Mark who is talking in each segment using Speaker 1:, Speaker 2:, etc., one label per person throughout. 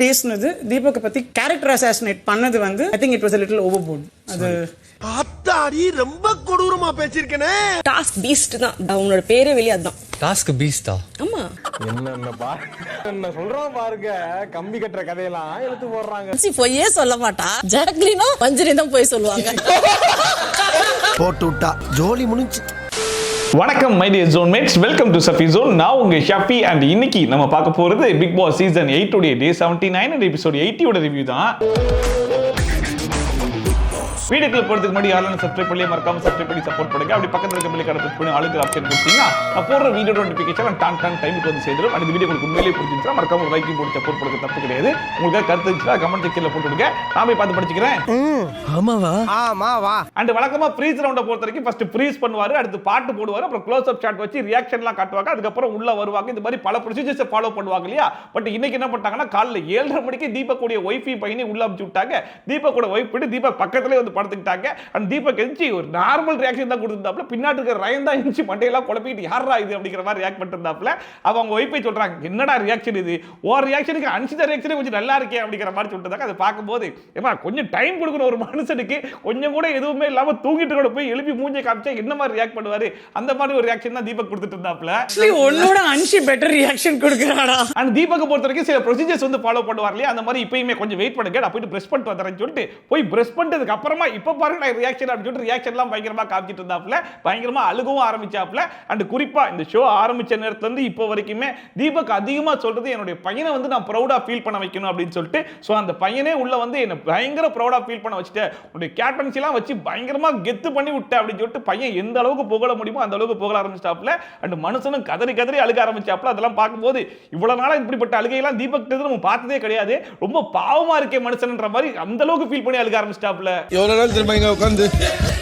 Speaker 1: பேசுனது, தீபக்கை பத்தி character assassinate பண்ணது வந்து I think it was a little overboard. அது
Speaker 2: அத்தாடி ரொம்ப கொடூரமா பேசிருக்கனே.
Speaker 3: டாஸ்க் பீஸ்ட் தான் அவனோட பேரே வெளிய அதான்.
Speaker 4: டாஸ்க் பீஸ்டா?
Speaker 3: ஆமா.
Speaker 2: என்ன சொல்றான் பாருங்க, கம்பி கட்டுற கதையெல்லாம் எழுத்து போடுறாங்க.
Speaker 3: பொய்யே சொல்ல மாட்டா, ஜடக்லினோ மஞ்சரி தான் போய் சொல்லுவாங்க.
Speaker 2: போட்டு விட்டா ஜோலி முடிஞ்சு.
Speaker 5: வணக்கம் my dear zone mates, welcome to Safi zone. நான் உங்க ஷஃபி அண்ட் இன்னைக்கு நம்ம பார்க்க போறது பிக் பாஸ் சீசன் 8 உடைய டே 79 அண்ட் எபிசோட் 80 ஓட ரிவ்யூ தான். வீடியோக்குள்ள போறதுக்கு முன்னாடி யாரும் சப்ஸ்கிரைப் பண்ணி மறக்காம சப்ஸ்கிரைப் பண்ணி சப்போர்ட் பண்ணுங்க. அப்படி பக்கத்துல இருக்க பெல் ஐகானை பிரஸ் பண்ணி ஆளுக்கு ஆப்ஷன் கொடுத்தீங்கன்னா நான் போடுற வீடியோ நோட்டிஃபிகேஷன் டான் டைமுக்கு வந்து சேர்ந்துடும். அந்த வீடியோ உங்களுக்கு உண்மையிலேயே பிடிச்சிருந்தா மறக்காம ஒரு லைக் போட்டு சப்போர்ட் பண்ணுங்க, தப்பு கிடையாது. உங்களுக்கு கருத்து இருந்துச்சுன்னா கமெண்ட் செக்ஷன்ல போட்டு விடுங்க, நான் போய் பார்த்து படிச்சுக்கிறேன்.
Speaker 2: ஆமாவா
Speaker 5: அண்ட் வழக்கமா ஃப்ரீஸ் ரவுண்ட பொறுத்த வரைக்கும் ஃபர்ஸ்ட் ஃப்ரீஸ் பண்ணுவாரு, அடுத்து பாட்டு போடுவாரு, அப்புறம் க்ளோஸ் அப் ஷாட் வச்சு ரியாக்ஷன்லாம் காட்டுவாங்க, அதுக்கப்புறம் உள்ள வருவாங்க. இந்த மாதிரி பல ப்ரொசீஜர்ஸ் ஃபாலோ பண்ணுவாங்க இல்லையா. பட் இன்னைக்கு என்ன பண்ணிட்டாங்கன்னா காலைல 7:30 மணிக்கு தீபக் உடைய ஒய்ஃபை பையனை உள்ள அனுப்பிச்சு விட்டாங்க. தீபக் கூட ஒய்ஃப் போட்டு தீபக் பக்கத்துலேயே வந்து படுத்துக்கிட்டாங்க. அண்ட் தீபக் எந்திச்சு ஒரு நார்மல் ரியாக்ஷன் தான் கொடுத்துருந்தாப்ல. பின்னாடி இருக்கிற ரயன் தான் எந்திச்சு மண்டையெல்லாம் குழப்பிட்டு யாரா இது அப்படிங்கிற மாதிரி ரியாக்ட் பண்ணிருந்தாப்ல. அவங்க ஒய்ஃபை சொல்றாங்க, என்னடா ரியாக்ஷன் இது, ஒரு ரியாக்ஷனுக்கு அன்சித ரியாக்ஷனே கொஞ்சம் நல்லா இருக்கே அப்படிங்கிற மாதிரி சொல்லிட்டு அதை பார்க்கும்போது ஏமா கொஞ்சம் டைம் கொடுக்கணும் ஒரு மனுஷனுக்கு, கொஞ்சம் கூட எதுவுமே இல்லாம தூங்கிட்டு கூட போய் எழுப்பி மூஞ்சை காமிச்சா என்ன மாதிரி ரியாக்ட் பண்ணுவாரு, அந்த மாதிரி ஒரு ரியாக்ஷன் தான் தீபக் கொடுத்துட்டு இருந்தாப்ல.
Speaker 1: உன்னோட Anshi better reaction கொடுக்கறாடா.
Speaker 5: And Deepak பொறுத்த வரைக்கும் சில ப்ரொசீஜர்ஸ் வந்து ஃபாலோ பண்ணுவார் இல்லையா, அந்த மாதிரி இப்பயுமே கொஞ்சம் வெயிட் பண்ணுங்க, நான் போயிட்டு பிரஷ் பண்ணிட்டு வரேன்னு சொல்லிட்டு போய் பிரஷ் பண்ணதுக்கு அப்புறமா இப்ப பாருங்க நான் ரியாக்ஷன் அப்படின்னு சொல்லிட்டு ரியாக்ஷன்லாம் பயங்கரமா காமிச்சிட்டு இருந்தாப்ல. பயங்கரமா அழுகவும் ஆரம்பிச்சாப்ல. அண்ட் குறிப்பா இந்த ஷோ ஆரம்பிச்ச நேரத்துல இருந்து இப்போ வரைக்குமே தீபக் அதிகமா சொல்றது என்னுடைய பையனை வந்து நான் ப்ரௌடா ஃபீல் பண்ண வைக்கணும் அப்படின்னு சொல்லிட்டு. சோ அந்த பையனே உள்ள வந்து என்ன பயங்கர ப்ரௌடா ஃபீல் பண்ண வச்சுட்டு உன்னுடைய கேப்டன்சி எல்லாம் வச்சு பயங்கரமா கெத்து பண்ணி விட்ட அப்படின்னு சொல்லிட்டு பையன் எந்த அளவுக்கு புகழ முடியுமோ அந்த அளவுக்கு புகழ ஆரம்பிச்சாப்ல. அண்ட் மனுஷனும் கதறி கதறி அழுக ஆரம்பிச்சாப்ல. அதெல்லாம் பார்க்கும்போது இவ்வளவு நாளா இப்படிப்பட்ட அழுகையெல்லாம் தீபக் நம்ம பார்த்ததே கிடையாது. ரொம்ப பாவமா இருக்கே மனுஷன்ன்ற மாதிரி அந்த அளவுக்கு ஃபீல் பண்ணி அழுக ஆரம்பிச்சாப்ல.
Speaker 2: எவ்வளவு நாள் திரும்ப இங்க உட்கார்ந்து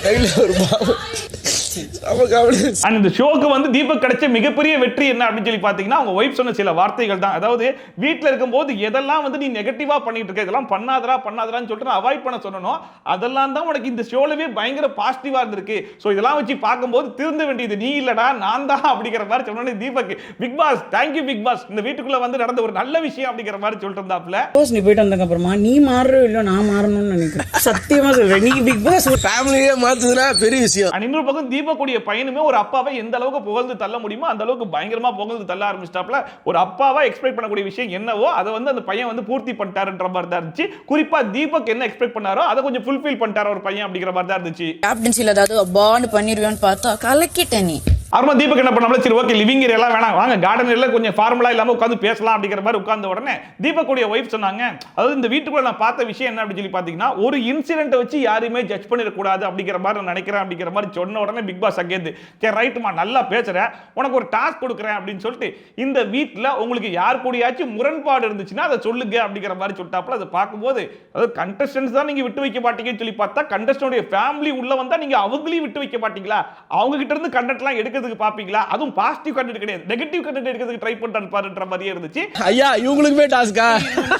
Speaker 2: கையில ஒரு பாவம்.
Speaker 5: இந்த ஷோக்கு வந்து தீபக் கிடைச்ச மிகப்பெரிய வெற்றி என்ன அப்படின்னு சொல்லி பாத்தீங்கன்னா அவங்க வைஃப் சொன்ன சில வார்த்தைகள் தான். அதாவது வீட்டில் இருக்கும்போது எதெல்லாம் வந்து நீ நெகட்டிவா பண்ணிட்டு இருக்க, இதெல்லாம் பண்ணாதரான்னு சொல்லிட்டு அவாய்ட் பண்ண சொன்னோம், அதெல்லாம் தான் உனக்கு இந்த ஷோலவே பயங்கர பாசிட்டிவா இருந்திருக்கு. சோ இதெல்லாம் வச்சு பார்க்கும்போது திருந்த வேண்டியது நீ இல்லடா நான் தான் அப்படிங்கிற மாதிரி சொன்னோன்னே Deepak big boss thank you big boss, இந்த வீட்டுக்குள்ள வந்து நடந்த ஒரு நல்ல விஷயம் அப்படிங்கிற மாதிரி சொல்லிட்டு இருந்தாப்ல.
Speaker 1: நீ போயிட்டு வந்ததுக்கு அப்புறமா நீ மாறுற இல்ல நான் மாறணும்னு நினைக்கிறேன். சத்தியமா சொல்றேன், நீ பிக் பாஸ்
Speaker 2: ஃபேமிலியே மாத்துதுனா பெரிய விஷயம்.
Speaker 5: இன்னொரு பக்கம் தீபக்குடைய பையனுமே ஒரு அப்பாவை எந்த அளவுக்கு புகழ்ந்து தள்ள முடியுமோ அந்த அளவுக்கு பயங்கரமா புகழ்ந்து தள்ள ஆரம்பிச்சிட்டாப்ல. ஒரு அப்பாவா எக்ஸ்பெக்ட் பண்ணக்கூடிய விஷயம் என்னவோ அதை வந்து அந்த பையன் வந்து பூர்த்தி பண்ணிட்டாருன்ற மாதிரி தான் இருந்துச்சு. குறிப்பா தீபக் என்ன எக்ஸ்பெக்ட் பண்ணாரோ அதை கொஞ்சம் ஃபுல்ஃபில் பண்ணிட்டாரு ஒரு பையன் அப்படிங்கிற மாதிரி தான் இருந்துச்சு.
Speaker 3: கேப்டன்சில ஏதாவது பாண்ட் பண்ணிருவேன்னு பார்த்தா கலக்கிட்ட நீ.
Speaker 5: அப்புறம் தீபக் என்ன பண்ணாமல, சரி ஓகே லிவிங் ஏரியா எல்லாம் வேணாம், வாங்க கார்டன் ஏரியால கொஞ்சம் ஃபார்முலா இல்லாம உட்காந்து பேசலாம் அப்படிங்கிற மாதிரி உட்கார்ந்த உடனே தீபக்குடைய ஒய்ஃப் சொன்னாங்க, அதாவது இந்த வீட்டுக்குள்ள நான் பார்த்த விஷயம் என்ன அப்படின்னு சொல்லி பாத்தீங்கன்னா ஒரு இன்சிடென்ட் வச்சு யாரையுமே ஜட்ஜ் பண்ணிடக்கூடாது அப்படிங்கிற மாதிரி நான் நினைக்கிறேன் அப்படிங்கிற மாதிரி சொன்ன உடனே பிக் பாஸ் அங்கேருந்து சரி ரைட்டுமா நல்லா பேசுறேன், உனக்கு ஒரு டாஸ்க் கொடுக்குறேன் அப்படின்னு சொல்லிட்டு இந்த வீட்டில் உங்களுக்கு யார் கூடயாச்சும் முரண்பாடு இருந்துச்சுன்னா அதை சொல்லுங்க அப்படிங்கிற மாதிரி சொல்லிட்டாப்புல. அதை பார்க்கும்போது அதாவது கண்டஸ்டன்ஸ் தான் நீங்க விட்டு வைக்க மாட்டீங்கன்னு சொல்லி பார்த்தா கண்டஸ்டன்டோட ஃபேமிலி உள்ள வந்தா நீங்க அவங்களையும் விட்டு வைக்க மாட்டீங்களா, அவங்க கிட்ட இருந்து கண்டென்ட்லாம் எடுக்கிறதுக்கு பாப்பீங்களா, அதுவும் பாசிட்டிவ் கண்டென்ட் கிடையாது நெகட்டிவ் கண்டென்ட் எடுக்கிறதுக்கு ட்ரை பண்றாருன்ற மாதிரியே இருந்துச்சு.
Speaker 2: ஐயா இவங்களுக்குமே டாஸ்கா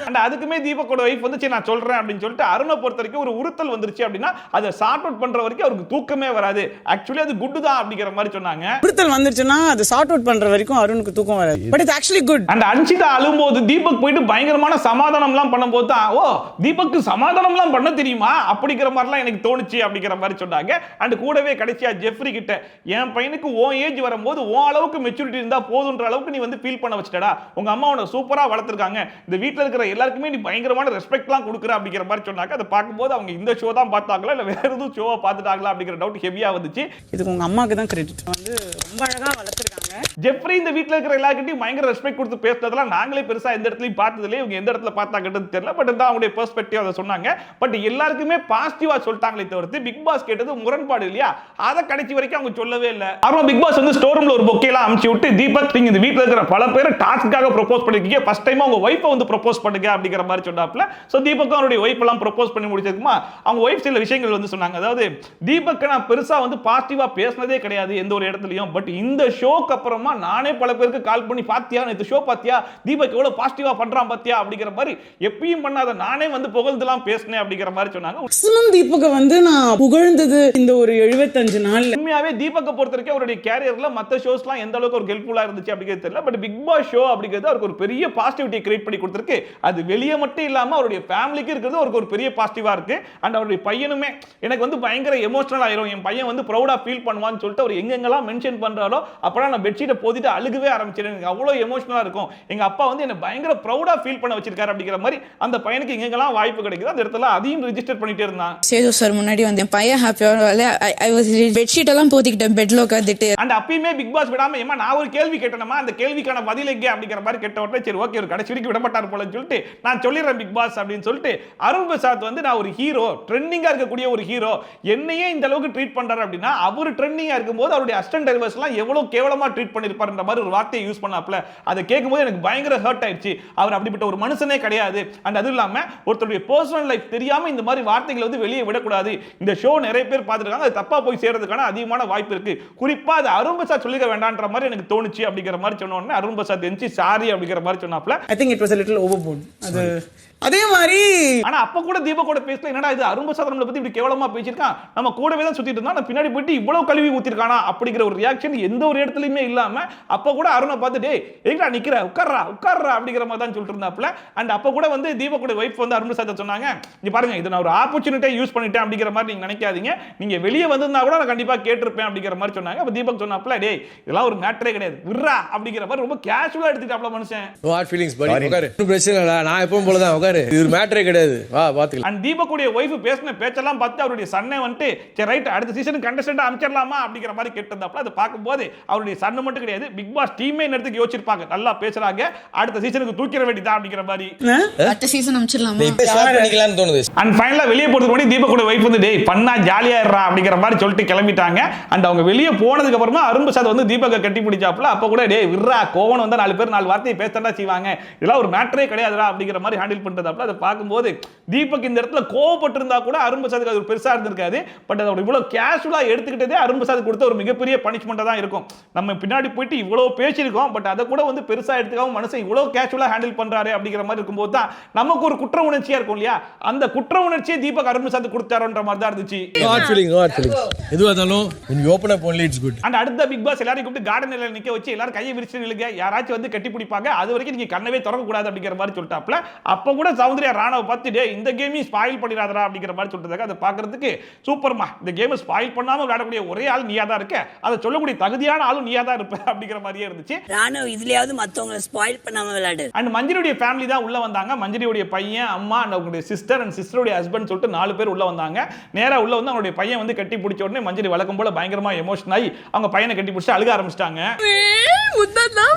Speaker 5: அண்ட் அதுக்குமே தீபக்கோட வைஃப் வந்து சரி நான் சொல்றேன் அப்படின்னு சொல்லிட்டு அருணை பொறுத்த வரைக்கும் ஒரு உறுத்தல் வந்துருச்சு அப்படின்னா அதை சார்ட் அவுட் பண்ற வரைக்கும் அவருக்கு தூக்கமே வராது, ஆக்சுவலி அது குட் தான் அப்படிங்கிற மாதிரி சொன்னாங்க.
Speaker 1: உறுத்தல் வந்துருச்சுன்னா அது சார்ட் அவுட் பண்ற வரைக்கும் அருணுக்கு தூக்கம் வராது, but it's actually good.
Speaker 5: And Anshitha அழும்போது தீபக் போயிட்டு பயங்கரமான சமாதானம்லாம் பண்ணும்போது தான் ஓ தீபக்கு சமாதானம்லாம் பண்ண தெரியுமா அப்படிங்கிற மாதிரிலாம் எனக்கு தோணுச்சு அப்படிங்கிற மாதிரி சொன்னாங்க. அண்ட் கூடவே கடைசியா ஜெஃப்ரி கிட்ட என் பையனுக்கு ஓ ஏஜ் வரும்போது ஓ அளவுக்கு மெச்சூரிட்டி இருந்தா போதுன்ற அளவுக்கு நீ வந்து ஃபீல் பண்ண வச்சிட்டடா, உங்க அம்மா உன்னை சூப்பரா வளர்த்திருக்காங்க, இந்த வீட்டில் இருக்கிற எல்லாருக்குமே நீ பயங்கரமான ரெஸ்பெக்ட்லாம் கொடுக்குற அப்படிங்கிற மாதிரி சொன்னாங்க. அதை பார்க்கும்போது அவங்க இந்த ஷோ தான் பார்த்தாங்களா இல்லை வேற எதுவும் ஷோவை பார்த்துட்டாங்களா அப்படிங்கிற டவுட் ஹெவியா வந்துச்சு.
Speaker 1: இதுக்கு உங்க அம்மாக்கு தான் கிரெடிட், வந்து ரொம்ப அழகா வளர்த்திருக்காங்க.
Speaker 5: ஜெஃப்ரி இந்த வீட்டில் இருக்கிற எல்லாருக்கிட்டையும் பயங்கர ரெஸ்பெக்ட் கொடுத்து பேசுறதெல்லாம் நாங்களே பெருசா எந்த இடத்துலையும் பார்த்ததுல இவங்க எந்த இடத்துல பார்த்தாங்கன்றது தெரியல, பட் தான் அவங்களுடைய பெர்ஸ்பெக்டிவ் அதை சொன்னாங்க. பட் எல்லாருக்குமே பாசிட்டிவா சொல்லிட்டாங்களே தவிர்த்து பிக் பாஸ் கேட்டது முரண்பாடு இல்லையா அதை கடைசி வரைக்கும் அவங்க சொல்லவே இல்லை. அப்புறம் பிக் பாஸ் வந்து ஸ்டோர் ரூம்ல ஒரு பொக்கேலாம் அமுச்சு விட்டு தீபக் நீங்க இந்த வீட்டில் இருக்கிற பல பேர் டாஸ்க்காக ப்ரொபோஸ் பண்ணிருக்கீங்க, ஃபர்ஸ்ட் டைம் அவங்க ஒய்ஃபை வந்து ப்ரொபோஸ் பண்ணுங்க அப்படிங்கிற மாதிரி சொன்னாப்ல. ஸோ தீபக்கும் அவருடைய ஒய்ஃப் எல்லாம் ப்ரொபோஸ் பண்ணி முடிச்சதுக்குமா அவங்க ஒய்ஃப் சில விஷயங்கள் வந்து சொன்னாங்க. அதாவது தீபக் நான் பெருசா வந்து பாசிட்டிவா பேசினதே கிடையாது எந்த ஒரு இடத்துலையும், பட் இந்த ஷோக்கு அப்புறமா நானே பல பேருக்கு கால் பண்ணி பாத்தியா இந்த ஷோ பாத்தியா தீபக் எவ்வளவு பாசிட்டிவா பண்றான் பாத்தியா அப்படிங்கிற மாதிரி எப்பயும் பண்ணாத நானே வந்து புகழ்ந்துலாம் பேசினேன் அப்படிங்கிற மாதிரி சொன்னாங்க.
Speaker 1: மேக்ஸிமம் தீபக் வந்து நான் புகழ்ந்தது இந்த ஒரு 75 நாள்.
Speaker 5: உண்மையாவே தீபக்கை பொறுத்த வரைக்கும் அவருடைய கேரியர்ல மற்ற ஷோஸ்லாம் எந்த அளவுக்கு ஒரு ஹெல்ப்ஃபுல்லா இருந்துச்சு அப்படிங்கிறது தெரியல. பட் பிக் பாஸ் ஷோ அப்படிங்கிறது அவருக்கு ஒரு பெரிய பாசிட்டிவிட்டியை கிரியேட் பண்ணி கொடுத்துருக்கு. அது வெளியே மட்டும் இல்லாம அவருடைய ஃபேமிலிக்கு இருக்கிறது அவருக்கு ஒரு பெரிய பாசிட்டிவா இருக்கு. அண்ட் அவருடைய பையனுமே எனக்கு வந்து பயங்கர எமோஷனல் ஆயிரும், என் பையன் வந்து ப்ரௌடா ஃபீல் பண்ணுவான்னு சொல்லிட்டு அவர் எங்கெங்கெல்லாம் மென்ஷன் பண்றாரோ அப்பதான் நான் பெட்ஷீட்டை போதிட்டு அழுகவே ஆரம்பிச்சிருக்கேன். எனக்கு அவ்வளோ எமோஷனலா இருக்கும். எங்க அப்பா வந்து என்ன பயங்கர ப்ரௌடா ஃபீல் பண்ண வச்சிருக்காரு அப்படிங்கிற மாதிரி அந்த பையனுக்கு எங்கெங்கெல்லாம் வாய்ப்பு கிடைக்குது அந்த இடத்துல அதையும் ரிஜிஸ்டர் பண்ணிட்டே இருந்தான்.
Speaker 3: சேது சார் முன்னாடி வந்து என் பையன் பெட்ஷீட் எல்லாம் போத்திக்கிட்டேன் பெட்ல உட்காந்துட்டு.
Speaker 5: அண்ட் அப்பயுமே பிக் பாஸ் விடாம ஏமா நான் ஒரு கேள்வி கேட்டேனமா அந்த கேள்விக்கான பதில் எங்க அப்படிங்கிற மாதிரி கேட்ட உடனே சரி ஓகே ஒரு கடைசி வரைக்கும் விடமாட்டார் போலன்னு சொல்லிட்டு நான் சொல்லிடுறேன் பிக் பாஸ் அப்படின்னு சொல்லிட்டு அருண் பிரசாத் வந்து நான் ஒரு ஹீரோ, ட்ரெண்டிங்கா இருக்கக்கூடிய ஒரு ஹீரோ, என்னையே இந்த அளவுக்கு ட்ரீட் பண்றாரு அப்படின்னா அவர் ட்ரெண்டிங்கா இருக்கும்போது அவருடைய அசிஸ்டன்ட் டைரக்டர்ஸ் எல்லாம் எவ்வளவு கேவலமா ட்ரீட் பண்ணிருப்பாருன்ற மாதிரி ஒரு வார்த்தையை யூஸ் பண்ணாப்ல. அதை கேட்கும்போது எனக்கு பயங்கர ஹர்ட் ஆயிடுச்சு. அவர் அப்படிப்பட்ட ஒரு மனுஷனே கிடையாது. அண்ட் அது இல்லாம ஒருத்தருடைய பர்சனல் லைஃப் தெரியாம இந்த மாதிரி வார்த்தைகளை வந்து வெளியே விடக்கூடாது. இந்த ஷோ நிறைய பேர் பார்த்துருக்காங்க, அது தப்பா போய் சேர்றதுக்கான அதிகமான வாய்ப்பு இருக்கு. குறிப்பா அது அருண் பிரசாத் சொல்லிக்க வேண்டாம்ன்ற மாதிரி எனக்கு தோணுச்சு அப்படிங்கிற மாதிரி சொன்ன உடனே அருண் பிரசாத் எஞ்சி சாரி அப்படிங்கிற மாதிரி சொன்னாப்ல.
Speaker 1: I think it was a little overboard. அது அதே மாதிரி
Speaker 5: ஆனா அப்ப கூட தீபக் கூட பேசல, என்னடா இது அருண் பிரசாத் நம்மளை பத்தி இப்படி கேவலமா பேசியிருக்கான், நம்ம கூடவே தான் சுத்திட்டு இருந்தா பின்னாடி போயிட்டு இவ்வளவு கழுவி ஊத்திருக்கானா அப்படிங்கிற ஒரு ரியாக்ஷன் எந்த ஒரு இடத்துலயுமே இல்லாம அப்ப கூட அருணை பார்த்துட்டு எங்கடா நிக்கிற உட்கார்றா அப்படிங்கிற மாதிரி தான் சொல்லிட்டு இருந்தாப்ல. அண்ட் அப்ப கூட வந்து தீபக் கூட வைஃப் வந்து அருண் பிரசாத் சொன்னாங்க, இங்க பாருங்க இதை நான் ஒரு ஆப்பர்ச்சுனிட்டியா யூஸ் பண்ணிட்டேன் அப்படிங்கிற மாதிரி நீங்க நினைக்காதீங்க, நீங்க வெளியே வந்திருந்தா கூட நான் கண்டிப்பா கேட்டிருப்பேன் அப்படிங்கிற மாதிரி சொன்னாங்க. அப்ப தீபக் சொன்னாப்ல டேய் இதெல்லாம் ஒரு மேட்டரே கிடையாது விர்ரா அப்படிங்கிற மாதிரி ரொம்ப கேஷுவலா எடுத்துட்டாப்ல மனுஷன்.
Speaker 4: நோ ஹார்ட் ஃபீலிங்ஸ் படி உட்காரு, பிரச்சனை இல்ல, நான் எப்பவும் போல தான் உட்காரு, இது மேட்டரே கிடையாது, வா பாத்துக்கலாம்.
Speaker 5: அண்ட் தீபக் உடைய வைஃப் பேசின பேச்செல்லாம் பார்த்து அவருடைய சன்னை வந்துட்டு சரி ரைட் அடுத்த சீசன் கண்டஸ்டன்ட் அமைச்சிடலாமா அப்படிங்கிற மாதிரி கேட்டிருந்தாப்ல. அதை பார்க்கும்போது அவருடைய சன்னு மட்டும் கிடையாது பிக் பாஸ் டீமே நேரத்துக்கு யோசிச்சிருப்பாங்க, நல்லா பேசுறாங்க, அடுத்த சீசனுக்கு தூக்கிற வேண்டியதா அப்படிங்கிற மாதிரி
Speaker 3: அடுத்த சீசன் அமைச்சிடலாமா
Speaker 4: இப்ப ஸ்டார்ட் பண்ணிக்கலாம்னு தோணுது.
Speaker 5: அண்ட் ஃபைனலா வெளியே போறதுக்கு முன்னாடி தீபக் உடைய வைஃப் வந்து டேய் பண்ணா ஜாலியா இருறா அப்படிங்கிற மாதிரி சொல்லிட்டு கிளம்பிட்டாங்க. அண்ட் அவங்க வெளியே போனதுக்கு அப்புறமா அருண் பிரசாத் வந்து தீபக்கை கட்டி பிடிச்சாப்ல. அப்ப கூட டேய் விர்ரா கோவன் வந்து 4 பேர் 4 வார்த்தையை பேசத்தான் செய்வாங்க, இதெல்லாம் ஒரு மேட்டரே கிடையாதுடா அப்படிங்கிற மாதிரி ஹேண்டில் பண்றதாப்ல. அதை பார்க்கும்போது தீபக் இந்த இடத்துல கோவப்பட்டு இருந்தா கூட அருண் பிரசாத்துக்கு அது பெருசா இருந்திருக்காது. பட் அதை இவ்வளவு கேஷுவலா எடுத்துக்கிட்டதே அருண் பிரசாத் கொடுத்த ஒரு மிகப்பெரிய பனிஷ்மெண்டா தான் இருக்கும். நம்ம பின்னாடி போயிட்டு இவ்வளவு பேசியிருக்கோம், பட் அதை கூட வந்து பெருசா எடுத்துக்காம மனுஷன் இவ்வளவு கேஷுவலா ஹேண்டில் பண்றாரு அப்படிங்கிற மாதிரி இருக்கும்போது தான் நமக்கு ஒரு குற்ற உணர்ச்சியா இருக்கும் இல்லையா, அந்த குற்ற உணர்ச்சியை தீபக் அருண் பிரசாத் கொடுத்தாருன்ற மாதிரி தான் இருந்துச்சு.
Speaker 4: நோ ஹார்ட் ஃபீலிங் எதுவா இருந்தாலும் when you open up only it's good.
Speaker 5: And அடுத்த பிக் பாஸ் எல்லாரையும் கூப்பிட்டு கார்டன்ல நிக்க வச்சு எல்லாரும் கையை விரிச்சு நில்லுங்க, யாராச்சும் வந்து கட்டி பிடிப்பாங்க, அது வரைக்கும் நீங்க கண்ணவே திறக்க கூடாது அப்படிங்கிற மாதிரி சொல்லிட்டாப்ல. அப்ப கூட சௌந்தர்யா ராணாவை பார்த்து டேய் இந்த கேமையும் ஸ்பாயில் பண்ணிடாதடா அப்படிங்கிற மாதிரி சொல்லிட்டாங்க. அதை பார்க்கிறதுக்கு சூப்பர்மா, இந்த கேமை ஸ்பாயில் பண்ணாம விளையாடக்கூடிய ஒரே ஆள் நீயா தான் இருக்க, அதை சொல்லக்கூடிய தகுதியான ஆளும் நீயா தான் இருப்ப அப்படிங்கிற மாதிரியே இருந்துச்சு.
Speaker 6: ராணவ் இதுலயாவது மத்தவங்க ஸ்பாயில் பண்ணாம விளையாடு.
Speaker 5: அண்ட் மஞ்சரியுடைய ஃபேமிலி தான் உள்ள வந்தாங்க. மஞ்சரியுடைய பையன், அம்மா அண்ட் அவங்களுடைய சிஸ்டர் அண்ட் சிஸ்டருடைய ஹஸ்பண்ட் சொல்லிட்டு 4 பேர் உள்ள வந்தாங்க. நேரா உள்ள வந்து அவங்களுடைய பையன் வந்து கட்டி பிடிச்ச உடனே மஞ்சரி வழக்கம் போல பயங்கரமா எமோஷன் ஆகி அவங்க பையனை கட்டி பிடிச்சி அழுக ஆரம்பிச்சிட்டாங்க.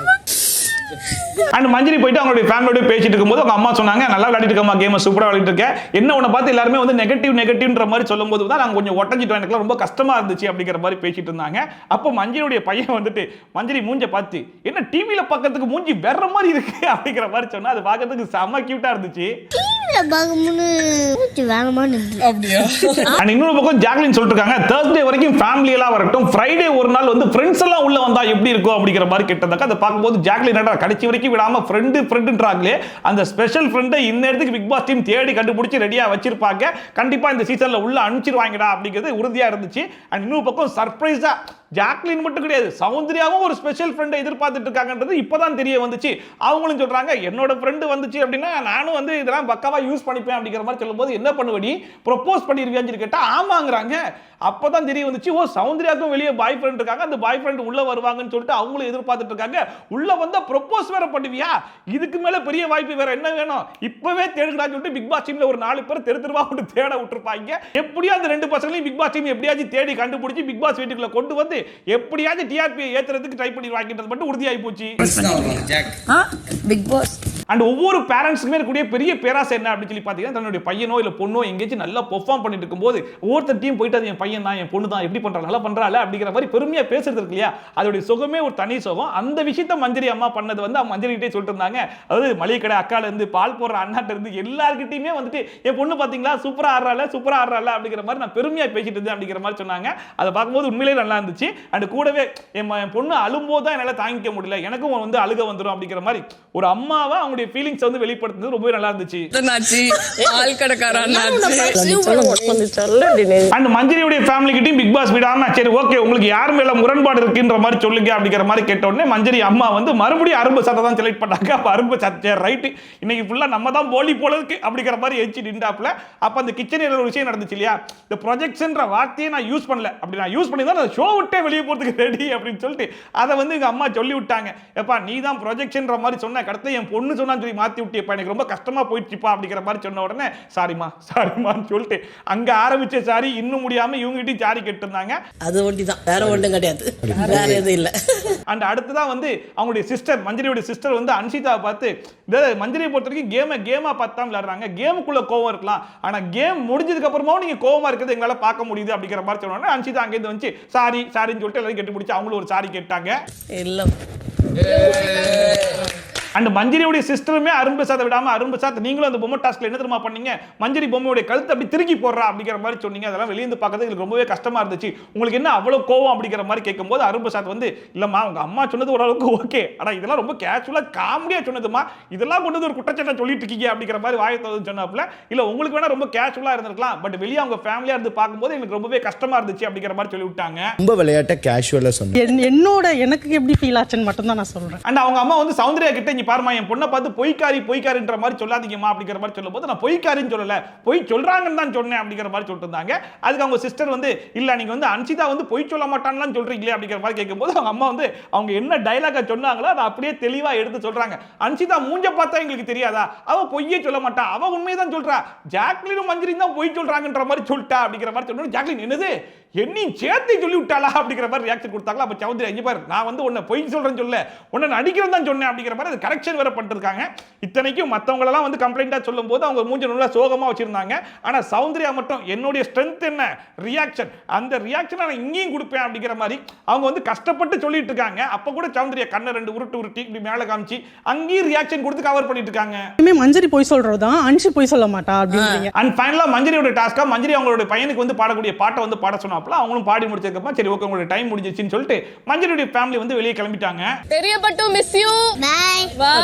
Speaker 5: அண்ட் மஞ்சரி போயிட்டு அவங்களுடைய ஃபேமிலியோட பேசிட்டு இருக்கும்போது அவங்க அம்மா சொன்னாங்க நல்லா விளையாடிட்டு இருக்கமா, கேம் சூப்பரா விளையாடிட்டு இருக்க, என்ன உன்னை பார்த்து எல்லாருமே வந்து நெகட்டிவ்ன்ற மாதிரி சொல்லும்போது தான் நாங்கள் கொஞ்சம் ஒட்டஞ்சிட்டோம், எனக்கு ரொம்ப கஷ்டமா இருந்துச்சு அப்படிங்கிற மாதிரி பேசிட்டு இருந்தாங்க. அப்போ மஞ்சரியுடைய பையன் வந்துட்டு மஞ்சரி மூஞ்ச பார்த்து என்ன டிவியில பார்க்கறதுக்கு மூஞ்சி வேற மாதிரி இருக்கு அப்படிங்கிற மாதிரி சொன்னா அது பார்க்கறதுக்கு செம கியூட்டா இருந்துச்சு. இன்னொரு பக்கம் ஜாக்லின் சொல்லிட்டு இருக்காங்க Thursday வரைக்கும் ஃபேமிலி எல்லாம் வரட்டும், ஃப்ரைடே ஒரு நாள் வந்து ஃப்ரெண்ட்ஸ் எல்லாம் உள்ள வந்தா எப்படி இருக்கும் அப்படிங்கிற மாதிரி கேட்டதாக்க அதை பார்க்கும்போது ஜாக்லின் கடைசி வரைக்கும் விடாம ஃப்ரெண்டுன்றாங்களே அந்த ஸ்பெஷல் ஃப்ரெண்டை இந்நேரத்துக்கு பிக் பாஸ் டீம் தேடி கண்டுபிடிச்சு ரெடியா வச்சிருப்பாங்க, கண்டிப்பா இந்த சீசன்ல உள்ள அனுப்பிச்சிருவாங்கடா அப்படிங்கிறது உறுதியா இருந்துச்சு. அண்ட் இன்னொரு பக்கம் சர்ப்ரைஸா ஜாக்லின் மட்டும் கிடையாது சௌந்தர்யாவும் ஒரு ஸ்பெஷல் ஃப்ரெண்டை எதிர்பார்த்துட்டு இருக்காங்கன்றது இப்பதான் தெரிய வந்துச்சு. அவங்களும் சொல்றாங்க என்னோட ஃப்ரெண்டு வந்துச்சு அப்படின்னா நானும் வந்து இதெல்லாம் பக்காவா யூஸ் பண்ணிப்பேன் அப்படிங்கிற மாதிரி சொல்லும்போது என்ன பண்ணுவடி ப்ரொபோஸ் பண்ணிருவியான்னு கேட்டா ஆமாங்கிறாங்க. அப்பதான் தெரிய வந்துச்சு ஓ சௌந்தர்யாக்கும் வெளியே பாய் ஃப்ரெண்ட் இருக்காங்க, அந்த பாய் ஃப்ரெண்ட் உள்ள வருவாங்கன்னு சொல்லிட்டு அவங்களும் எதிர்பார்த்துட்டு இருக்காங்க. உள்ள வந்தா ப்ரொபோஸ் வேற பண்ணுவியா, இதுக்கு மேல பெரிய வாய்ப்பு வேற என்ன வேணும், இப்பவே தேடுங்கடான்னு சொல்லிட்டு பிக் பாஸ் டீம்ல ஒரு 4 பேர் தெருவா விட்டு தேட விட்டுருப்பாங்க. எப்படியா அந்த 2 பசங்களையும் பிக் பாஸ் டீம் எப்படியாச்சும் தேடி கண்டுபிடிச்சு பிக் பாஸ் வீட்டுக்குள்ள கொண்டு வந்து எப்படியாச்சும் டிஆர்பி ஏத்துறதுக்கு ட்ரை பண்ணிடுவாங்கன்றது மட்டும் உறுதியாகி போச்சு.
Speaker 3: பிக் பாஸ்
Speaker 5: அண்ட் ஒவ்வொரு பேரண்ட்ஸ்க்குமே இருக்கக்கூடிய பெரிய பேராசை என்ன அப்படின்னு சொல்லி பார்த்தீங்கன்னா தன்னுடைய பையனோ இல்லை பொண்ணோ எங்கேயாச்சும் நல்லா பெர்ஃபார்ம் பண்ணிட்டு இருக்கும்போது ஒவ்வொருத்தர் டீம் போயிட்டு அது என் பையன் தான் என் பொண்ணு தான் எப்படி பண்றாங்க நல்லா பண்றாள் அப்படிங்கிற மாதிரி பெருமையா பேசுறது இருக்கு இல்லையா, அதோடைய சுகமே ஒரு தனி சுகம். அந்த விஷயத்த மஞ்சரி அம்மா பண்ணது வந்து அவங்க மஞ்சரிகிட்டே சொல்லிட்டு இருந்தாங்க. அதாவது மளிகை கடை அக்கால இருந்து பால் போடுற அண்ணாட்ட இருந்து எல்லாருக்கிட்டையுமே வந்துட்டு என் பொண்ணு பார்த்தீங்களா சூப்பரா ஆடுறாள் அப்படிங்கிற மாதிரி நான் பெருமையா பேசிட்டு இருந்தேன் அப்படிங்கிற மாதிரி சொன்னாங்க. அதை பார்க்கும்போது உண்மையிலேயே நல்லா இருந்துச்சு. அண்ட் கூடவே என் பொண்ணு அழும்போது தான் என்னால் தாங்கிக்க முடியல, எனக்கும் வந்து அழுக வந்துடும் அப்படிங்கிற மாதிரி ஒரு அம்மாவை அவங்க அவங்களுடைய ஃபீலிங்ஸ் வந்து வெளிப்படுத்துறது ரொம்பவே நல்லா இருந்துச்சு. அண்ட் மஞ்சரியுடைய ஃபேமிலி கிட்டயும் பிக் பாஸ் விடாம சரி ஓகே உங்களுக்கு யார் மேல முரண்பாடு இருக்குன்ற மாதிரி சொல்லுங்க அப்படிங்கிற மாதிரி கேட்ட உடனே மஞ்சரி அம்மா வந்து மறுபடியும் அரும்பு சாத்தை தான் செலக்ட் பண்ணாங்க. அப்ப அரும்பு சாத்தை ரைட் இன்னைக்கு ஃபுல்லா நம்ம தான் போலி போல இருக்கு அப்படிங்கிற மாதிரி எச்சி நின்றாப்ல. அப்ப அந்த கிச்சனில் ஒரு விஷயம் நடந்துச்சு இல்லையா, இந்த ப்ரொஜெக்ஷன்ற வார்த்தையை நான் யூஸ் பண்ணல, அப்படி நான் யூஸ் பண்ணி தான் அந்த ஷோ விட்டே வெளியே போறதுக்கு ரெடி அப்படின்னு சொல்லிட்டு அதை வந்து எங்க அம்மா சொல்லி விட்டாங்க. எப்பா நீ தான் ப்ரொஜெக்ஷன்ற மாதிரி சொன்ன, கடத்த என் பொண்ணு சொன்னான்னு சொல்லி மாத்தி விட்டியப்பா, எனக்கு ரொம்ப கஷ்டமா போயிடுச்சுப்பா அப்படிங்கிற மாதிரி சொன்ன உடனே சாரிமான்னு சொல்லிட்டு அங்க ஆரம்பிச்ச சாரி இன்னும் முடியாம இவங்க கிட்ட சாரி கேட்டிருந்தாங்க.
Speaker 7: அது ஒண்டிதான், வேற ஒன்றும் கிடையாது, வேற எதுவும் இல்ல.
Speaker 5: அண்ட் அடுத்ததான் வந்து அவங்களுடைய சிஸ்டர் மஞ்சரியோட சிஸ்டர் வந்து அன்ஷிதாவை பார்த்து மஞ்சரியை பொறுத்த வரைக்கும் கேமா பார்த்து தான் விளையாடுறாங்க, கேமுக்குள்ள கோவம் இருக்கலாம், ஆனா கேம் முடிஞ்சதுக்கு அப்புறமா நீங்க கோவமா இருக்கிறது எங்களால பார்க்க முடியுது அப்படிங்கிற மாதிரி சொன்னோன்னே அன்ஷிதா அங்கேருந்து வந்து சாரின்னு சொல்லிட்டு எல்லாரும் கட்டி பிடிச்சி அவங்களும் ஒரு சாரி கேட்டாங்க.
Speaker 7: இல்ல
Speaker 5: அண்ட் மஞ்சரியோட சிஸ்டருமே அரும்பு சாத்தை விடாம அரும்பு சாத்தை நீங்களும் அந்த பொம்மை டாஸ்க்ல என்ன தெரியுமா பண்ணீங்க, மஞ்சரி பொம்மையோட கழுத்தை அப்படி திருக்கி போடுறா அப்படிங்கிற மாதிரி சொன்னீங்க. அதெல்லாம் வெளியிருந்து பார்க்கறது எனக்கு ரொம்பவே கஷ்டமா இருந்துச்சு, உங்களுக்கு என்ன அவ்வளவு கோவம் அப்படிங்கிற மாதிரி கேட்கும்போது அரும்பு சாத் வந்து இல்லம்மா உங்க அம்மா சொன்னது ஓரளவுக்கு ஓகே, ஆனா இதெல்லாம் ரொம்ப கேஷுவலா காமெடியா சொன்னதுமா, இதெல்லாம் கொண்டு ஒரு குற்றச்சாட்டை சொல்லிட்டு இருக்கீங்க அப்படிங்கிற மாதிரி வாயத்தது சொன்னாப்ல. இல்ல உங்களுக்கு வேணா ரொம்ப கேஷுவலா இருந்திருக்கலாம், பட் வெளியே அவங்க ஃபேமிலியா இருந்து பார்க்கும்போது எனக்கு ரொம்பவே கஷ்டமா இருந்துச்சு அப்படிங்கிற மாதிரி சொல்லி விட்டாங்க.
Speaker 8: ரொம்ப விளையாட்ட கேஷுவலா சொன்னேன்,
Speaker 1: எனக்கு எப்படி ஃபீல் ஆச்சுன்னு மட்டும் தான் நான் சொல்றேன்.
Speaker 5: அண்ட் அவங்க அம்மா வந்து சௌந்தர்யா கிட்ட இங்க பாருமா என் பொண்ணை பார்த்து பொய்க்காரின்ற மாதிரி சொல்லாதீங்கம்மா அப்படிங்கிற மாதிரி சொல்லும்போது நான் பொய்க்காரின்னு சொல்லல, பொய் சொல்றாங்கன்னு தான் சொன்னேன் அப்படிங்கிற மாதிரி சொல்லிட்டு இருந்தாங்க. அதுக்கு அவங்க சிஸ்டர் வந்து இல்ல நீங்க வந்து அன்ஷிதா வந்து பொய் சொல்ல மாட்டான்னு சொல்றீங்களே அப்படிங்கிற மாதிரி கேட்கும்போது அவங்க அம்மா வந்து அவங்க என்ன டயலாக சொன்னாங்களோ அதை அப்படியே தெளிவா எடுத்து சொல்றாங்க. அன்ஷிதா மூஞ்ச பார்த்தா எங்களுக்கு தெரியாதா, அவ பொய்யே சொல்ல மாட்டா, அவ உண்மையை தான் சொல்றா, ஜாக்லினும் மஞ்சரியும் தான் பொய் சொல்றாங்கன்ற மாதிரி சொல்லிட்டா அப்படிங்கிற மாதிரி சொன்னோம். ஜாக்லின் என்னது என்னையும் சேர்த்து சொல்லி விட்டாளா அப்படிங்கிற மாதிரி ரியாக்ஷன் கொடுத்தாங்களா. அப்ப சௌந்தர்யா இங்க பாரு நான் வந்து உன்னை பொய் சொல்றேன்னு சொல்ல உன்னை நடிக்கிறேன் தான் சொன்னேன் அப்படிங்கிற மாதிரி அது கரெக்ஷன் வேற பண்ணிருக்காங்க. இத்தனைக்கும் மற்றவங்களெல்லாம் வந்து கம்ப்ளைண்டா சொல்லும் போது அவங்க மூஞ்ச நல்லா சோகமா வச்சிருந்தாங்க. ஆனா சௌந்தர்யா மட்டும் என்னுடைய ஸ்ட்ரென்த் என்ன ரியாக்ஷன், அந்த ரியாக்ஷன் நான் இங்கேயும் கொடுப்பேன் அப்படிங்கிற மாதிரி அவங்க வந்து கஷ்டப்பட்டு சொல்லிட்டு இருக்காங்க. அப்ப கூட சௌந்தர்யா கண்ணை ரெண்டு உருட்டி இப்படி மேல காமிச்சு அங்கேயும் ரியாக்ஷன் கொடுத்து கவர் பண்ணிட்டு இருக்காங்க.
Speaker 1: மஞ்சரி போய் சொல்றதுதான் அன்ஷி போய் சொல்ல மாட்டா அப்படின்னு.
Speaker 5: அண்ட் ஃபைனலா மஞ்சரியோட டாஸ்கா மஞ்சரி அவங்களோட பையனுக்கு வந்து பாடக்கூடிய பாட்டை வந்து பாட சொன்னாப்ல. அவங்களும் பாடி முடிச்சதுக்கு அப்புறம் சரி ஓகே உங்களோட டைம் முடிஞ்சிருச்சுன்னு சொல்லிட்டு மஞ்சரியோட ஃபேமிலி வந்து வெளியே கிளம்பிட்டாங்க.
Speaker 3: தெரியப்பட்டு மிஸ் யூ பை.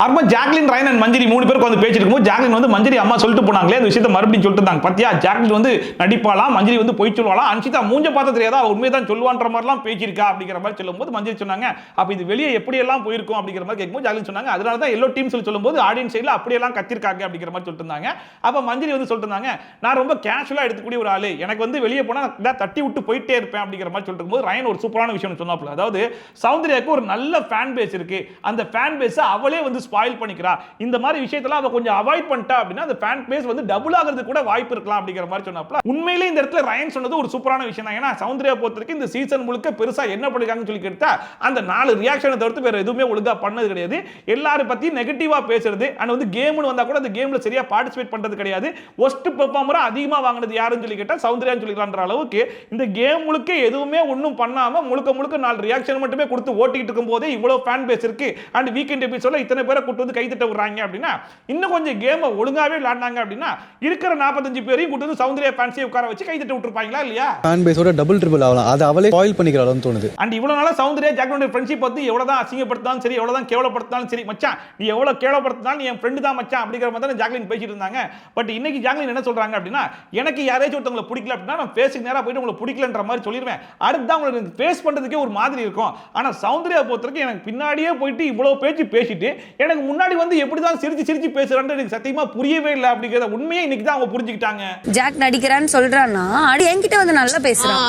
Speaker 5: அப்புறம் ஜாக்லின் ரைன் அண்ட் மஞ்சரி மூணு பேருக்கு வந்து பேசிட்டு இருக்கும்போது ஜாக்லின் வந்து மஞ்சரி அம்மா சொல்லிட்டு போனாங்களே அந்த விஷயத்தை மறுபடியும் சொல்லிட்டு இருந்தாங்க. பாத்தியா ஜாக்லின் வந்து நடிப்பாலாம், மஞ்சரி வந்து பொய் சொல்லுவாலாம், அன்ஷிதா மூஞ்ச பார்த்த தெரியாதா உண்மையை தான் சொல்லுவான்ற மாதிரிலாம் பேசியிருக்கா அப்படிங்கிற மாதிரி சொல்லும்போது மஞ்சரி சொன்னாங்க அப்ப இது வெளியே எப்படி எல்லாம் போயிருக்கும் அப்படிங்கிற மாதிரி கேட்கும்போது ஜாக்லின் சொன்னாங்க அதனால தான் எல்லோ டீம் சொல்லும்போது ஆடியன்ஸ் சைடுல அப்படியெல்லாம் கத்திருக்காங்க அப்படிங்கிற மாதிரி சொல்லிட்டு இருந்தாங்க. அப்ப மஞ்சரி வந்து சொல்லிட்டு இருந்தாங்க நான் ரொம்ப கேஷுவலா எடுத்துக்கூடிய ஒரு ஆளு, எனக்கு வந்து வெளியே போனா தட்டி விட்டு போயிட்டே இருப்பேன் அப்படிங்கிற மாதிரி சொல்லிட்டு இருக்கும்போது ரயன் ஒரு சூப்பரான விஷயம் சொன்னாப்ல. அதாவது சௌந்தர்யாக்கு ஒரு நல்ல ஃபேன் பேஸ் இருக்கு, அந்த ஃபேன் பேஸ் அவளே வந்து ஸ்பாயில் பண்ணிக்கிறா, இந்த மாதிரி விஷயத்தெல்லாம் அவ கொஞ்சம் அவாய்ட் பண்ணிட்டா அப்படின்னா அந்த ஃபேன் பேஸ் வந்து டபுள் ஆகிறது கூட வாய்ப்பு இருக்கலாம் அப்படிங்கிற மாதிரி சொன்னாப்ல. உண்மையிலே இந்த இடத்துல ரயன் சொன்னது ஒரு சூப்பரான விஷயம் தான். ஏன்னா சௌந்தர்யா பொறுத்தவரைக்கும் இந்த சீசன் முழுக்க பெருசா என்ன பண்ணிருக்காங்கன்னு சொல்லி கேட்டா அந்த 4 ரியாக்ஷனை தவிர்த்து வேற எதுவுமே ஒழுங்கா பண்ணது கிடையாது. எல்லாரும் பத்தி நெகட்டிவா பேசுறது அண்ட் வந்து கேம்னு வந்தா கூட அந்த கேம்ல சரியா பார்ட்டிசிபேட் பண்றது கிடையாது. ஒஸ்ட் பெர்ஃபார்மரா அதிகமா வாங்குனது யாருன்னு சொல்லி கேட்டா சௌந்தர்யான்னு சொல்லிக்கலாம்ன்ற அளவுக்கு இந்த கேம் முழுக்க எதுவுமே ஒன்றும் பண்ணாம முழுக்க 4 ரியாக்ஷன் மட்டுமே கொடுத்து ஓட்டிட்டு இருக்கும் போதே இவ்வளவு ஃபேன் பேஸ் இருக்கு அண்ட் வீக்கெண்ட் எபிசோட்ல இத்தனை பேரை கூட்டு வந்து கைத்தட்ட விடுறாங்க அப்படின்னா இன்னும் கொஞ்சம் கேமை ஒழுங்காவே விளையாடுனாங்க அப்படின்னா இருக்கிற 45 பேரையும் கூட்டு வந்து சௌந்தர்யா ஃபேன்ஸை உட்கார வச்சு கைத்தட்ட விட்டுருப்பாங்களா இல்லையா?
Speaker 8: ஃபேன் பேஸோட டபுள் ட்ரிபிள் ஆகலாம், அது அவளே ஸ்பாயில் பண்ணிக்கிறாளோன்னு தோணுது.
Speaker 5: அண்ட் இவ்வளவு நாளா சௌந்தர்யா ஜாக்லினோட ஃப்ரெண்ட்ஷிப் பத்தி எவ்வளவுதான் அசிங்கப்படுத்தாலும் சரி எவ்வளவுதான் கேவலப்படுத்தாலும் சரி மச்சான் நீ எவ்வளவு கேவலப்படுத்தினாலும் என் ஃப்ரெண்டு தான் மச்சான் அப்படிங்கிற மாதிரி தான் ஜாக்லின் பேசிட்டு இருந்தாங்க. பட் இன்னைக்கு ஜாக்லின் என்ன சொல்றாங்க அப்படின்னா எனக்கு யாரையாச்சும் ஒருத்தவங்களை பிடிக்கல அப்படின்னா நான் ஃபேஸுக்கு நேரா போயிட்டு உங்களுக்கு பிடிக்கலன்ற மாதிரி சொல்லிடுவேன், அடுத்து உங்களுக்கு ஃபேஸ் பண்றதுக்கே ஒரு மாதிரி இருக்கும். ஆனா சௌந்தர்யா பொறுத்தவரைக்கும் எனக்கு பின்னாடியே போயிட்டு இவ்வளவு பேச்சு பேசிட்டு எனக்கு முன்னாடி வந்து எப்படிதான் சிரிச்சு பேசுறான்னு எனக்கு சத்தியமா புரியவே இல்லை அப்படிங்கறத உண்மையை இன்னைக்கு தான் அவங்க புரிஞ்சுக்கிட்டாங்க.
Speaker 9: ஜாக் நடிக்கிறான்னு சொல்றானா அது என்கிட்ட வந்து நல்லா பேசுறான்.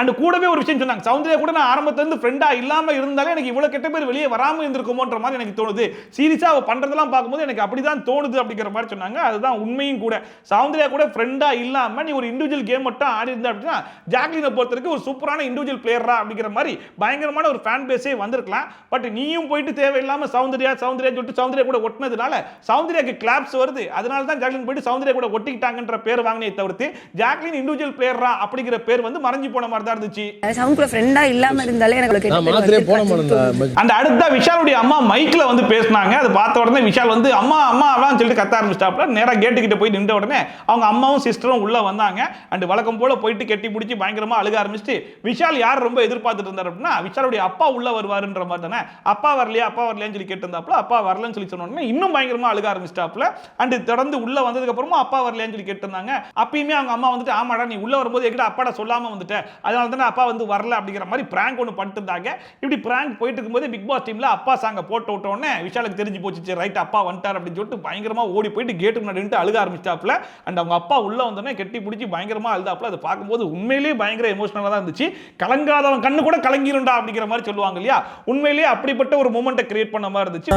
Speaker 5: அண்ட் கூடவே ஒரு விஷயம் சொன்னாங்க சௌந்தர்யா கூட நான் ஆரம்பத்துல இருந்து ஃப்ரெண்டா இல்லாம இருந்தாலே எனக்கு இவ்வளவு கெட்ட பேர் வெளியே வராம இருந்திருக்குமோன்ற மாதிரி எனக்கு தோணுது, சீரியஸா அவ பண்றதெல்லாம் பார்க்கும்போது எனக்கு அப்படிதான் தோணுது அப்படிங்கிற மாதிரி சொன்னாங்க. அதுதான் உண்மையும் கூட. சௌந்தர்யா கூட ஃப்ரெண்டா இல்லாம நீ ஒரு இண்டிவிஜுவல் கேம் மட்டும் ஆடி இருந்தா அப்படின்னா ஜாக்லினை பொறுத்தவரைக்கும் ஒரு சூப்பரான இண்டிவிஜுவல் பிளேயரா அப்படிங்கிற மாதிரி பயங்கரமான ஒரு ஃபேன் பேஸே வந்திருக்கலாம். பட் நீயும் போயிட்டு தேவையில்லாம சௌந்தர்யா சொல்லிட்டு சௌந்தர்யா கூட ஒட்டினதுனால சௌந்தர்யாக்கு கிளாப்ஸ் வருது, அதனால தான் ஜாக்லின் போயிட்டு சௌந்தர்யா கூட ஒட்டிக்கிட்டாங்கன்ற பேர் வாங்கினே தவிர்த்து ஜாக்லின் இண்டிவிஜுவல் பிளேயரா அப்படிங்கிற பேர் வந்து மறைஞ்சு போன மாதிரி தான் இருந்துச்சு.
Speaker 9: சவுண்ட் கூட ஃப்ரெண்டா இல்லாம இருந்தாலே எனக்கு
Speaker 5: அந்த அடுத்த விஷாலுடைய அம்மா மைக்ல வந்து பேசினாங்க. அது பார்த்த உடனே விஷால் வந்து அம்மா அம்மாவான்னு சொல்லிட்டு கத்த ஆரம்பிச்சிட்டாப்ல. நேரா கேட்டு கிட்ட போய் நின்ற உடனே அவங்க அம்மாவும் சிஸ்டரும் உள்ள வந்தாங்க. அண்ட் வழக்கம் போல போயிட்டு கட்டி பிடிச்சி பயங்கரமா அழுக ஆரம்பிச்சுட்டு விஷால் யார் ரொம்ப எதிர்பார்த்துட்டு இருந்தார் அப்படின்னா விஷாலுடைய அப்பா உள்ள வருவாருன்ற மாதிரி தானே. அப்பா வரலையான்னு சொல்லி கேட்டிருந்தாப்புல. அப்பா வரலன்னு சொல்லி சொன்னோடனே இன்னும் பயங்கரமா அழுக ஆரம்பிச்சிட்டாப்புல. அண்ட் தொடர்ந்து உள்ள வந்ததுக்கு அப்புறமா அப்பா வரலையான்னு சொல்லி கேட்டிருந்தாங்க. அப்பயுமே அவங்க அம்மா வந்துட்டு ஆமாடா நீ உள்ள வரும்போது எங்கிட்ட அப்பாடா சொல்லாம வந்துட்ட, அதனால தானே அப்பா வந்து வரல அப்படிங்கிற மாதிரி பிராங்க் ஒன்று பண்ணிட்டு இருந்தாங்க. இப்படி பிராங்க் போயிட்டு இருக்கும்போது பிக் பாஸ் டீம்ல அப்பா சாங்க போட்டு விட்டோன்னே விஷாலுக்கு தெரிஞ்சு போச்சு ரைட் அப்பா வந்துட்டார் அப்படின்னு சொல்லிட்டு பயங்கரமா ஓடி போயிட்டு கேட்டு முன்னாடி அழுக ஆரம்பிச்சிட்டாப்புல. அண்ட் அவங்க அப்பா உள்ள வந்தோடனே கெட்டி பிடிச்சி பயங்கரமா அழுதாப்புல. அதை பார்க்கும்போது உண்மையிலேயே பயங்கர எமோஷனலா தான் இருந்துச்சு. கலங்காதவன் கண்ணு கூட கலங்கிருண்டா அப்படிங்கிற மாதிரி சொல்லுவாங்க இல்லையா, உண்மையிலேயே அப்படிப்பட்ட ஒரு மூமெண்ட்டை கிரியேட் பண்ண மாதிரி இருந்துச்சு.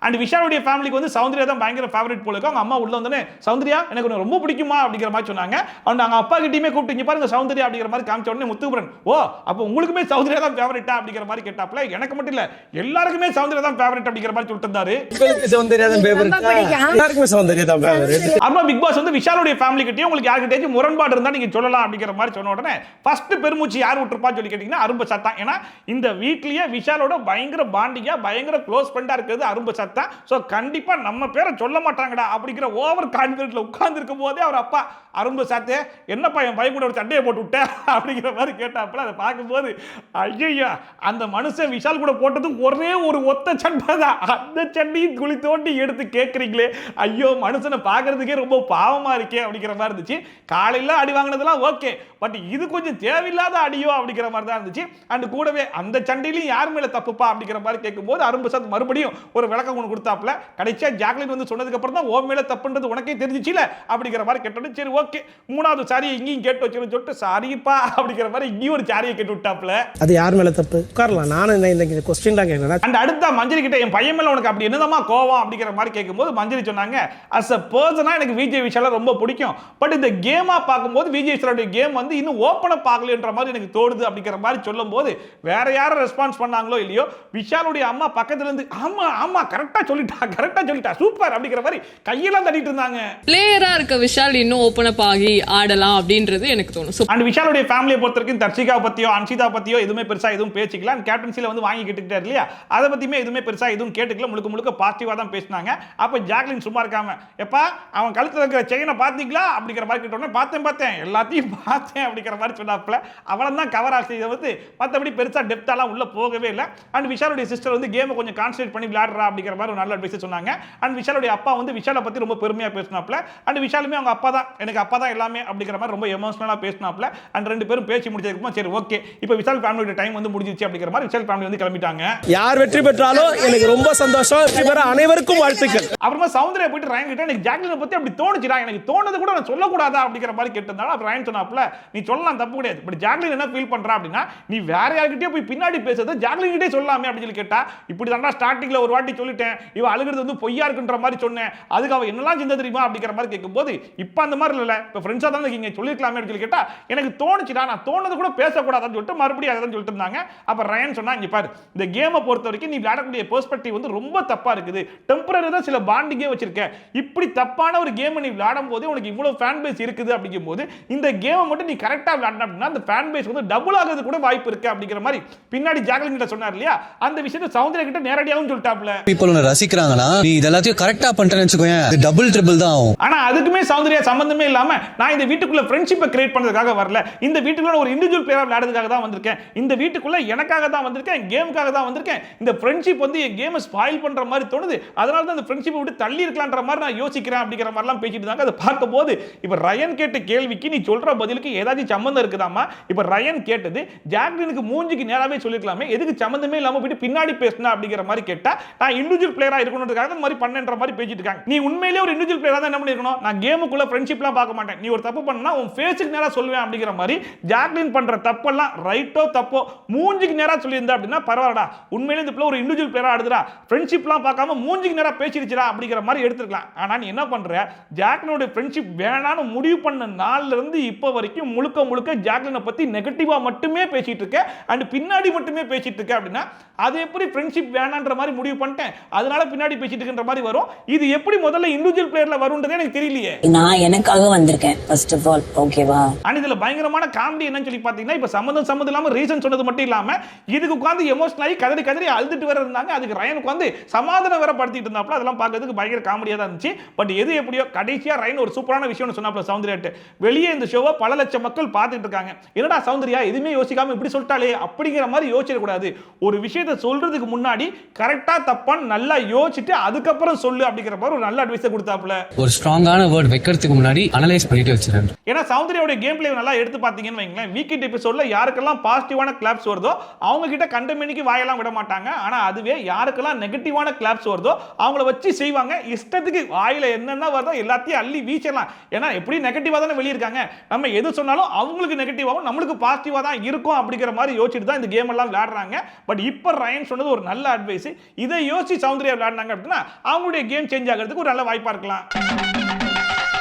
Speaker 5: அண்ட் விஷாலுடைய ஃபேமிலிக்கு வந்து சௌந்தர்யா தான் பயங்கர ஃபேவரட் போல இருக்கு. அவங்க அம்மா உள்ள வந்தோடனே சௌந்தர்யா எனக்கு உன்னை ரொம்ப பிடிக்குமா அப்படிங்கிற மாதிரி சொன்னாங்க. அண்ட் அவங்க அப்பா கிட்டயுமே கூப்பிட்டு இங்க பாருங்க சௌந்தர்யா அப்படிங்கிற மாதிரி காமிச்ச உடனே முத்துக்குமரன் ஓ அப்போ உங்களுக்குமே சௌந்தர்யா தான் ஃபேவரட்டா அப்படிங்கிற மாதிரி கேட்டாப்ல. எனக்கு மட்டும் இல்ல எல்லாருக்குமே சௌந்தர்யா தான் ஃபேவரட் அப்படிங்கிற மாதிரி சொல்லிட்டு இருந்தாரு.
Speaker 4: உங்களுக்கு சௌந்தர்யா தான் ஃபேவரட், எல்லாருக்குமே சௌந்தர்யா தான் ஃபேவரட்.
Speaker 5: அம்மா பிக் பாஸ் வந்து விஷாலுடைய ஃபேமிலி கிட்டயும் உங்களுக்கு யார்கிட்டயும் முரண்பாடு இருந்தா நீங்க சொல்லலாம் அப்படிங்கிற மாதிரி சொன்ன உடனே ஃபர்ஸ்ட் பெருமூச்சு யார் விட்டுருப்பான்னு சொல்லி கேட்டீங்கன்னா அரும்பு சத்தா. ஏன்னா இந்த வீட்லயே விஷாலோட பயங்கர பாண்டிங்கா பயங்கர க்ளோஸ் ஃப்ரெண்டா இருக்கிறது அரும்பு சத்தா. சோ கண்டிப்பா நம்ம பேரை சொல்ல மாட்டாங்கடா அப்படிங்கிற ஓவர் கான்ஃபிடென்ட்ல உட்கார்ந்து இருக்கும் போதே அவர் அப்பா அரும்பு சாத்தே என்னப்பா என் பையன் கூட ஒரு சட்டையை போட்டு விட்ட அப்படிங்கிற மாதிரி கேட்டாப்புல. அதை பார்க்கும்போது ஐயா அந்த மனுஷன் விஷால் கூட போட்டது ஒரே ஒரு ஒத்த சட்டை தான், அந்த சட்டையும் குழி தோண்டி எடுத்து கேட்குறீங்களே ஐயோ மனுஷனை பார்க்கறதுக்கே ரொம்ப பாவமா இருக்கே அப்படிங்கிற மாதிரி இருந்துச்சு. காலையில் அடி வாங்கினதெல்லாம் ஓகே, பட் இது கொஞ்சம் தேவையில்லாத அடியோ அப்படிங்கிற மாதிரி தான் இருந்துச்சு. அண்ட் கூடவே அந்த சண்டையிலையும் யார் மேல தப்புப்பா அப்படிங்கிற மாதிரி கேட்கும்போது அரும்பு சாத் மறுபடியும் ஒரு விளக்கம் ஒன்று கொடுத்தாப்புல. கடைசியா ஜாக்லின் வந்து சொன்னதுக்கு அப்புறம் தான் ஓ மேல தப்புன்றது உனக்கே தெரிஞ்சிச்சுல அப்படிங்கிற மாதிரி கேட்டோன்னு சரி ஓகே மூணாவது சாரியை இங்கேயும் கேட்டு வச்சுன்னு சொல்லிட்டு சாரிப்பா அப்படிங்கிற மாதிரி இங்கேயும் ஒரு சாரியை கேட்டு விட்டாப்புல.
Speaker 10: அது யார் மேல தப்பு உட்காரலாம், நானும் இந்த கொஸ்டின் தான் கேட்கறேன்.
Speaker 5: அண்ட் அடுத்த மஞ்சரி கிட்ட என் பையன் மேல உனக்கு அப்படி என்னதமா கோவம் அப்படிங்கிற மாதிரி கேட்கும்போது மஞ்சரி சொன்னாங்க அஸ் அ பர்சனா எனக்கு விஜய் விஷால ரொம்ப பிடிக்கும், பட் இந்த கேமா பார்க்கும்போது விஜய் விஷாலுடைய கேம் வந்து இன்னும் ஓப்பன் அப் ஆகலன்ற மாதிரி எனக்கு தோணுது அப்படிங்கிற மாதிரி சொல்லும்போது வேற யாரும் ரெஸ்பான்ஸ் பண்ணாங்களோ இல்லையோ விஷாலுடைய அம்மா பக்கத்துல இருந்து ஆமா ஆமா கரெக்டா சொல்லிட்டா சூப்பர் அப்படிங்கிற மாதிரி கையெல்லாம் தட்டிட்டு இருந்தாங்க.
Speaker 11: பிளேயரா இருக்க விஷால் இன்னும் ஓபன் அப் ஆகி ஆடலாம் அப்படின்றது எனக்கு தோணும்.
Speaker 5: அண்ட் விஷாலுடைய ஃபேமிலியை பொறுத்தவரைக்கும் தர்ஷிகா பத்தியோ அன்ஷிதா பத்தியோ எதுவுமே பெருசா எதுவும் பேசிக்கல. அண்ட் கேப்டன்சில வந்து வாங்கி கேட்டுக்கிட்டாரு இல்லையா, அதை பத்தியுமே எதுவுமே பெருசா எதுவும் கேட்டுக்கல, முழுக்க பாசிட்டிவா தான் பேசினாங்க. அப்ப ஜாக்லின் சும்மா இருக்காம எப்பா அவன் கழுத்துல இருக்கிற செயினை பாத்தீங்களா அப்படிங்கிற மாதிரி கேட்டோன்னே பார்த்தேன் எல்லாத்தையும் பார்த்தேன் அப்படிங்கிற மாதிரி சொன்னாப்ல. அவளை தான் கவர் ஆச்சு வந்து மற்றபடி பெருசா டெப்தாலாம் உள்ள போகவே இல்லை. அண்ட் விஷாலுடைய சிஸ்டர் வந்து கேமை கொஞ்சம் கான்சன்ட்ரேட் பண்ணி விளையாடுறா அப்படிங்கிற மாதிரி ஒரு நல்ல அட்வைஸ் சொன்னாங்க. அண்ட் விஷாலுடைய அப்பா வந்து விஷாலை பத்தி ரொம்ப பெருமையா பேசினாப்ல. அண்ட் விஷாலுமே அவங்க அப்பா தான் எனக்கு அப்பா தான் எல்லாமே அப்படிங்கிற மாதிரி ரொம்ப எமோஷனலா பேசினாப்ல. அண்ட் ரெண்டு பேரும் பேசி முடிச்சதுக்கு சரி ஓகே இப்போ விஷால் ஃபேமிலியோட டைம் வந்து முடிஞ்சிச்சு அப்படிங்கிற மாதிரி விஷால் ஃபேமிலி வந்து கிளம்பிட்டாங்க.
Speaker 10: யார் வெற்றி பெற்றாலும் எனக்கு ரொம்ப சந்தோஷம், வெற்றி பெற அனைவருக்கும் வாழ்த்துக்கள்.
Speaker 5: அப்புறமா சௌந்தர்யா போயிட்டு ரயன் கிட்ட எனக்கு ஜாக்லினை பத்தி அப்படி தோணுச்சுடா, எனக்கு தோணுது கூட நான் சொல்லக்கூடாதா அப்படிங்கிற மாதிரி கேட்டிருந்தாலும் அப்புறம் ரயன் சொன்னாப்ல நீ சொல்லலாம் தப்பு கிடையாது, பட் ஜாக்லின் என்ன ஃபீல் பண்றா அப்படின்னா நீ வேற யார்கிட்டயே போய் பின்னாடி பேசுறது ஜாக்லின் கிட்டே சொல்லலாமே அப்படின்னு சொல்லி கேட்டா இப்படி தான்டா ஸ்டார்டிங்ல ஒரு வாட்டி சொல்லிட்டேன் இவ அழுகிறது வந்து பொய்யா இருக்குன்ற மாதிரி சொன்னேன், அதுக்கு அவ என்னெல்லாம் செஞ்ச தெரியுமா அப்படிங்கிற மாதிரி கேட்கும்போது இப்போ அந்த மாதிரி இல்லை இப்போ ஃப்ரெண்ட்ஸா தான் நீங்க சொல்லிருக்கலாமே அப்படின்னு சொல்லி கேட்டா எனக்கு தோணுச்சுடா நான் தோணுது கூட பேசக்கூடாதுன்னு சொல்லிட்டு மறுபடியும் அதை சொல்லிட்டு இருந்தாங்க. அப்ப ரயன் சொன்னா இங்க பாரு இந்த கேமை பொறுத்த வரைக்கும் நீ விளையாடக்கூடிய பெர்ஸ்பெக்டிவ் வந்து ரொம்ப தப்பா இருக்குது, டெம்பரரி தான் சில பாண்டிங்கே வச்சிருக்க, இப்படி தப்பான ஒரு கேமை நீ விளையாடும் போது உனக்கு இவ்வளவு ஃபேன் பேஸ் இருக்குது அப்படிங்கும் போது இந்த கேமை மட்டும் நீ கரெக்டா விளையாடணும் அப்படின்னா அந்த ஃபேன் பேஸ் வந்து டபுள் ஆகிறது கூட வாய்ப்பு இருக்கு அப்படிங்கிற மாதிரி பின்னாடி ஜாக்லின் கிட்ட சொன்னார் இல்லையா, அந்த விஷயத்தை சௌந்தர்யா கிட்ட நேரடியாகவும் சொல்லிட்டாப்ல.
Speaker 8: people உன்னை ரசிக்கிறாங்களா நீ இதெல்லாத்தையும் கரெக்டா பண்றேன்னு வெச்சுக்கோங்க அது டபுள் ட்ரிபிள் தான் ஆகும்.
Speaker 5: ஆனா அதுக்குமே சௌந்தர்யா சம்பந்தமே இல்லாம நான் இந்த வீட்டுக்குள்ள ஃப்ரெண்ட்ஷிப்பை கிரியேட் பண்றதுக்காக வரல, இந்த வீட்டுக்குள்ள ஒரு இண்டிவிஜுவல் பிளேயரா விளையாடுறதுக்காக தான் வந்திருக்கேன், இந்த வீட்டுக்குள்ள எனக்காக தான் வந்திருக்கேன், கேமுக்காக தான் வந்திருக்கேன், இந்த ஃப்ரெண்ட்ஷிப் வந்து என் கேமை ஸ்பாயில் பண்ற மாதிரி தோணுது, அதனால தான் இந்த ஃப்ரெண்ட்ஷிப்பை விட்டு தள்ளி இருக்கலாம்ன்ற மாதிரி நான் யோசிக்கிறேன் அப்படிங்கிற மாதிரிலாம் பேசிட்டு இருந்தாங்க. அதை பார்க்கும்போது இப்போ ரயன் கேட்ட கேள்விக்கு நீ சொல்ற பதிலுக்கு ஏதாச்சும் சம்பந்தம் இருக்குதாமா, இப்போ ரயன் கேட்டது ஜாக்லினுக்கு மூஞ்சிக்கு நேராவே சொல்லிருக்கலாமே எதுக்கு சம்பந்தமே இல்லாம போயிட்டு பின்னாடி பேசினா அப்படிங்கிற மாதிரி கேட்டா நான் இண்டிவிஜுவல் பிளேயரா இருக்கணும்ன்றதுக்காக இந்த மாதிரி பண்ணன்ற மாதிரி பேசிட்டு இருக்காங்க. நீ உண்மையிலேயே ஒரு இண்டிவிஜுவல் பிளேயரா தான் என்ன பண்ணிருக்கணும், நான் கேமுக்குள்ள ஃப்ரெண்ட்ஷிப்லாம் பார்க்க மாட்டேன், நீ ஒரு தப்பு பண்ணா உன் ஃபேஸுக்கு நேரா சொல்லுவேன் அப்படிங்கிற மாதிரி ஜாக்லின் பண்ற தப்பெல்லாம் ரைட்டோ தப்போ மூஞ்சிக்கு நேரா சொல்லியிருந்தா அப்படின்னா பரவாயில்லடா, உண்மையிலே இந்த பிள்ளை ஒரு இண்டிவிஜுவல் பிளேயரா ஆடுதுடா, ஃப்ரெண்ட்ஷிப்லாம் பார்க்காம மூஞ்சிக்கு நேரா பேசிடுச்சுடா அப்படிங்கிற மாதிரி எடுத்துக்கலாம். ஆனா நீ என்ன பண்ற ஜாக்லினோட ஃப்ரெண்ட்ஷிப் வேணான்னு முடிவு பண்ண நாள்ல இருந்து இப்போ வரைக்கும் முழுக்க ஜாக்லினை பத்தி நெகட்டிவா மட்டுமே பேசிட்டு இருக்க அண்ட் பின்னாடி மட்டுமே பேசிட்டு இருக்க அப்படின்னா அது அது எப்படி ஃப்ரெண்ட்ஷிப் வேணான்ற மாதிரி முடிவு பண்ணிட்டேன், அதனால பின்னாடி பேசிட்டு இருக்கின்ற மாதிரி வரும். இது எப்படி முதல்ல இண்டிவிஜுவல் பிளேயர்ல வரும்ன்றதே எனக்கு தெரியலையே.
Speaker 6: நான் எனக்காக வந்திருக்கேன் ஃபர்ஸ்ட் ஆஃப் ஆல், ஓகேவா?
Speaker 5: ஆனா இதுல பயங்கரமான காமெடி என்னன்னு சொல்லி பாத்தீங்கன்னா, இப்ப சம்மந்தம் இல்லாம ரீசன் சொன்னது மட்டும் இல்லாம இதுக்கு உட்கார்ந்து எமோஷனல் ஆகி கதறி அழுதுட்டு வேற இருந்தாங்க. அதுக்கு ரயன் உட்கார்ந்து சமாதானம் வேற படுத்திட்டு இருந்தாப்ல. அதெல்லாம் பார்க்கிறதுக்கு பயங்கர காமெடியா தான் இருந்துச்சு. பட் எது எப்படியோ கடைசியா ரயன் ஒரு சூப்பரான விஷயம் சொன்னாப்ல சௌந்தர்யாட்ட. வெளியே இந்த ஷோவை பல லட்சம் மக்கள் பார்த்துட்டு இருக்காங்க, என்னடா சௌந்தர்யா எதுவுமே யோசிக்காம இப்படி சொல்லிட்டாலே அப்படிங்கிற மாதிரி யோசிக்க கூடாது. ஒரு விஷயத்தை சொல்றதுக்கு முன்னாடி கரெக்டா தப்பான்னு நல்லா யோசிச்சுட்டு அதுக்கப்புறம் சொல்லு அப்படிங்கிற மாதிரி ஒரு நல்ல அட்வைஸ் கொடுத்தாப்ல.
Speaker 8: ஒரு ஸ்ட்ராங்கான வேர்ட் வைக்கிறதுக்கு முன்னாடி அனலைஸ் பண்ணிட்டு வச்சிருக்கேன்.
Speaker 5: ஏன்னா சௌந்தர்யாவோட கேம் பிளே நல்லா எடுத்து பார்த்தீங்கன்னு வைங்களேன், வீக்கெண்ட் எபிசோட்ல யாருக்கெல்லாம் பாசிட்டிவான கிளாப்ஸ் வருதோ அவங்க கிட்ட கண்டமேனிக்கு வாயெல்லாம் விட மாட்டாங்க. ஆனா அதுவே யாருக்கெல்லாம் நெகட்டிவான கிளாப்ஸ் வருதோ அவங்கள வச்சு செய்வாங்க. இஷ்டத்துக்கு வாயில என்னென்ன வருதோ எல்லாத்தையும் அள்ளி வீசலாம். ஏன்னா எப்படி நெகட்டிவா தானே வெளியிருக்காங்க, நம்ம எது சொன்னாலும் அவங்களுக்கு நெகட்டிவாகவும் நம்மளுக்கு பாசிட்டிவா தான் இருக்கும் அப்படிங்கிற மாதிரி யோசிச்சுட்டு தான் இந்த கேம் எல்லாம் விளையாடுறாங்க. பட் இப்போ ரயன் சொன்னது ஒரு நல்ல அட்வைஸ். இதை யோசிச்சு சௌந்தர்யா விளையாடுனாங்க அப்படின்னா அவங்களுடைய கேம் சேஞ்ச் ஆகிறதுக்கு ஒரு நல்ல வாய்ப்பா இருக்கலாம்.